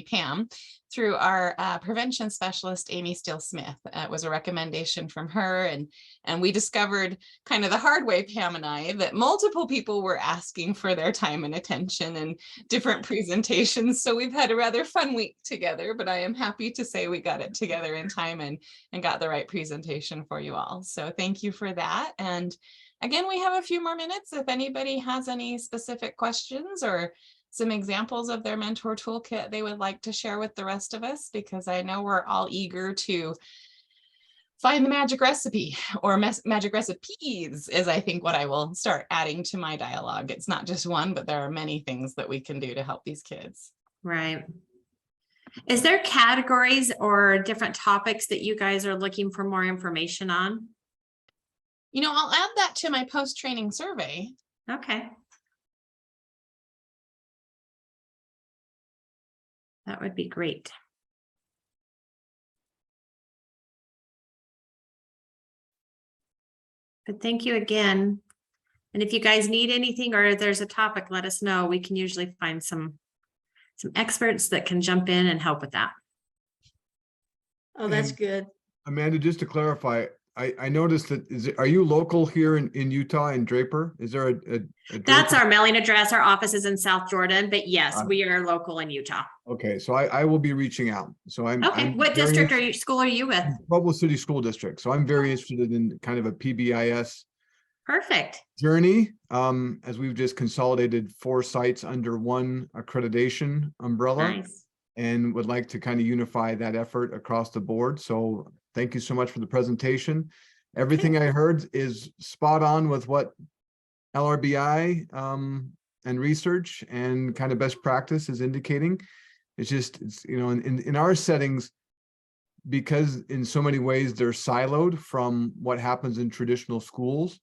Pam through our prevention specialist, Amy Steele Smith. It was a recommendation from her. And we discovered kind of the hard way, Pam and I, that multiple people were asking for their time and attention and different presentations. So we've had a rather fun week together, but I am happy to say we got it together in time and got the right presentation for you all. So thank you for that. And again, we have a few more minutes if anybody has any specific questions or some examples of their mentor toolkit they would like to share with the rest of us, because I know we're all eager to find the magic recipe, or magic recipes is, I think, what I will start adding to my dialogue. It's not just one, but there are many things that we can do to help these kids. Right. Is there categories or different topics that you guys are looking for more information on? I'll add that to my post-training survey. Okay. That would be great. But thank you again. And if you guys need anything or there's a topic, let us know. We can usually find some experts that can jump in and help with that. Oh, that's good. Amanda, just to clarify, I noticed that are you local here in Utah in Draper? Is there a That's Draper? our mailing address. Our office is in South Jordan, but yes, we are local in Utah. Okay, so I will be reaching out. So I'm Okay. What district school are you with? Pueblo City School District. So I'm very interested in kind of a PBIS Perfect. journey, as we've just consolidated 4 sites under one accreditation umbrella. Nice. And would like to kind of unify that effort across the board. So thank you so much for the presentation. Everything I heard is spot on with what LRBI and research and kind of best practice is indicating. It's just, in our settings, because in so many ways they're siloed from what happens in traditional schools,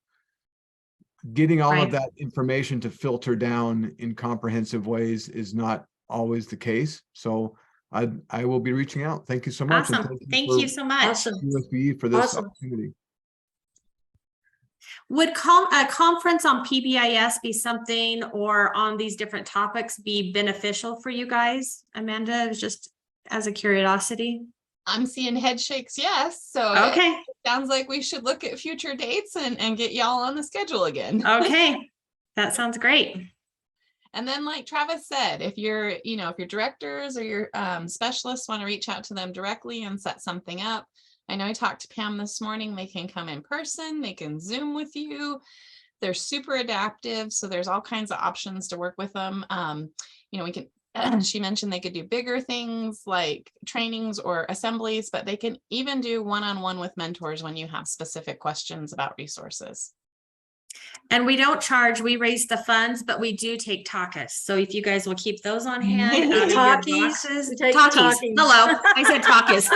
getting all of that information to filter down in comprehensive ways is not always the case. So I will be reaching out. Thank you so much. and Awesome. Thank you so much. Awesome. USBE for this Awesome. opportunity. Would a conference on PBIS be something, or on these different topics, be beneficial for you guys? Amanda, it was just as a curiosity. I'm seeing head shakes, yes. So it Okay, sounds like we should look at future dates and get y'all on the schedule again. okay. That sounds great. And then like Travis said, if you're, if your directors or your specialists want to reach out to them directly and set something up. I know I talked to Pam this morning. They can come in person, they can Zoom with you. They're super adaptive. So there's all kinds of options to work with them. We can, she mentioned they could do bigger things like trainings or assemblies, but they can even do one-on-one with mentors when you have specific questions about resources. And we don't charge, we raise the funds, but we do take tacos. So if you guys will keep those on hand. out of your Talkies. boxes- We take Talkies. talkies. Hello, I said tacos.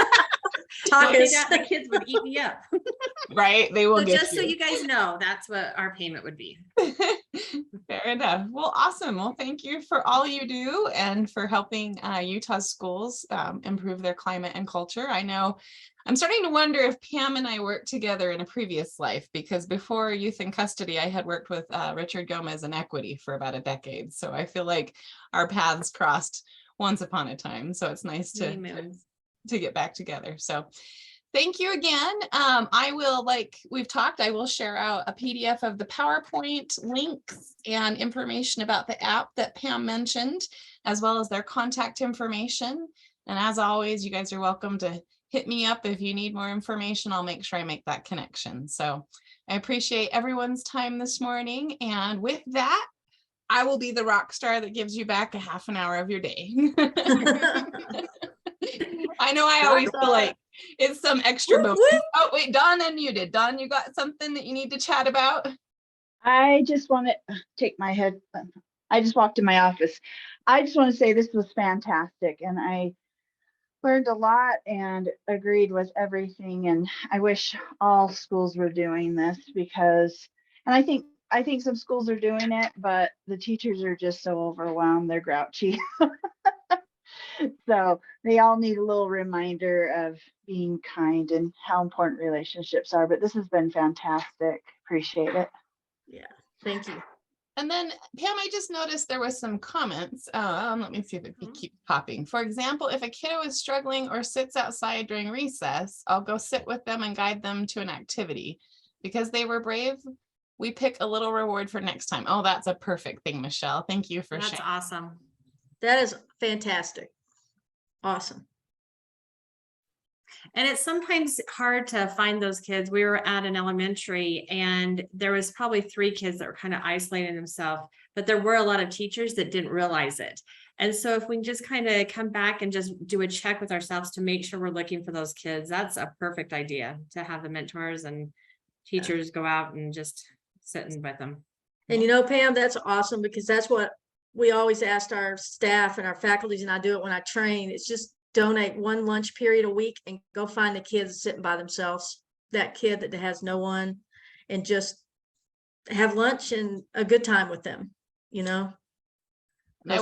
Don't do Tacos. that, the kids would eat me up. Right? They will So get just so you guys know, that's what our payment would be. Fair enough. Well, awesome. Well, thank you for all you do and for helping Utah schools improve their climate and culture. I know I'm starting to wonder if Pam and I worked together in a previous life, because before Youth in Custody, I had worked with Richard Gomez in Equity for about a decade. So I feel like our paths crossed once upon a time. So it's nice to get back together. So thank you again. I will, like we've talked, I will share out a PDF of the PowerPoint links and information about the app that Pam mentioned, as well as their contact information. And as always, you guys are welcome to hit me up if you need more information. I'll make sure I make that connection. So I appreciate everyone's time this morning. And with that, I will be the rock star that gives you back a half an hour of your day. I know I always feel like it's some extra bonus. Oh, wait, Dawn unmuted. Dawn, you got something that you need to chat about? I just want to take my head. I just walked in my office. I just want to say this was fantastic, and I learned a lot and agreed with everything. And I wish all schools were doing this, because, and I think some schools are doing it, but the teachers are just so overwhelmed. They're grouchy. So they all need a little reminder of being kind and how important relationships are. But this has been fantastic. Appreciate it. Yeah, thank you. And then Pam, I just noticed there was some comments. Let me see if it keeps popping. For example, if a kiddo is struggling or sits outside during recess, I'll go sit with them and guide them to an activity. Because they were brave, we pick a little reward for next time. Oh, that's a perfect thing, Michelle. Thank you for That's sharing. awesome. That is fantastic. Awesome. And it's sometimes hard to find those kids. We were at an elementary and there was probably 3 kids that were kind of isolating themselves, but there were a lot of teachers that didn't realize it. And so if we can just kind of come back and just do a check with ourselves to make sure we're looking for those kids, that's a perfect idea, to have the mentors and teachers go out and just sit in with them. And Pam, that's awesome, because that's what we always asked our staff and our faculties, and I do it when I train. It's just donate one lunch period a week and go find the kids sitting by themselves, that kid that has no one, and just have lunch and a good time with them, I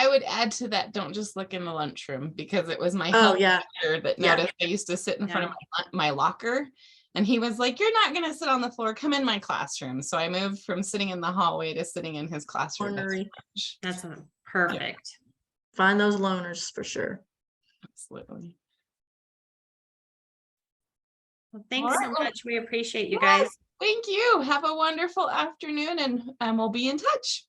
would add to that, don't just look in the lunchroom, because it was my Oh, health yeah. teacher that noticed I used to sit in front of my locker. And he was like, you're not going to sit on the floor. Come in my classroom. So I moved from sitting in the hallway to sitting in his classroom. That's perfect. Find those loners for sure. Absolutely. Well, thanks so All right. much. We appreciate you guys. Thank you. Have a wonderful afternoon, and we'll be in touch.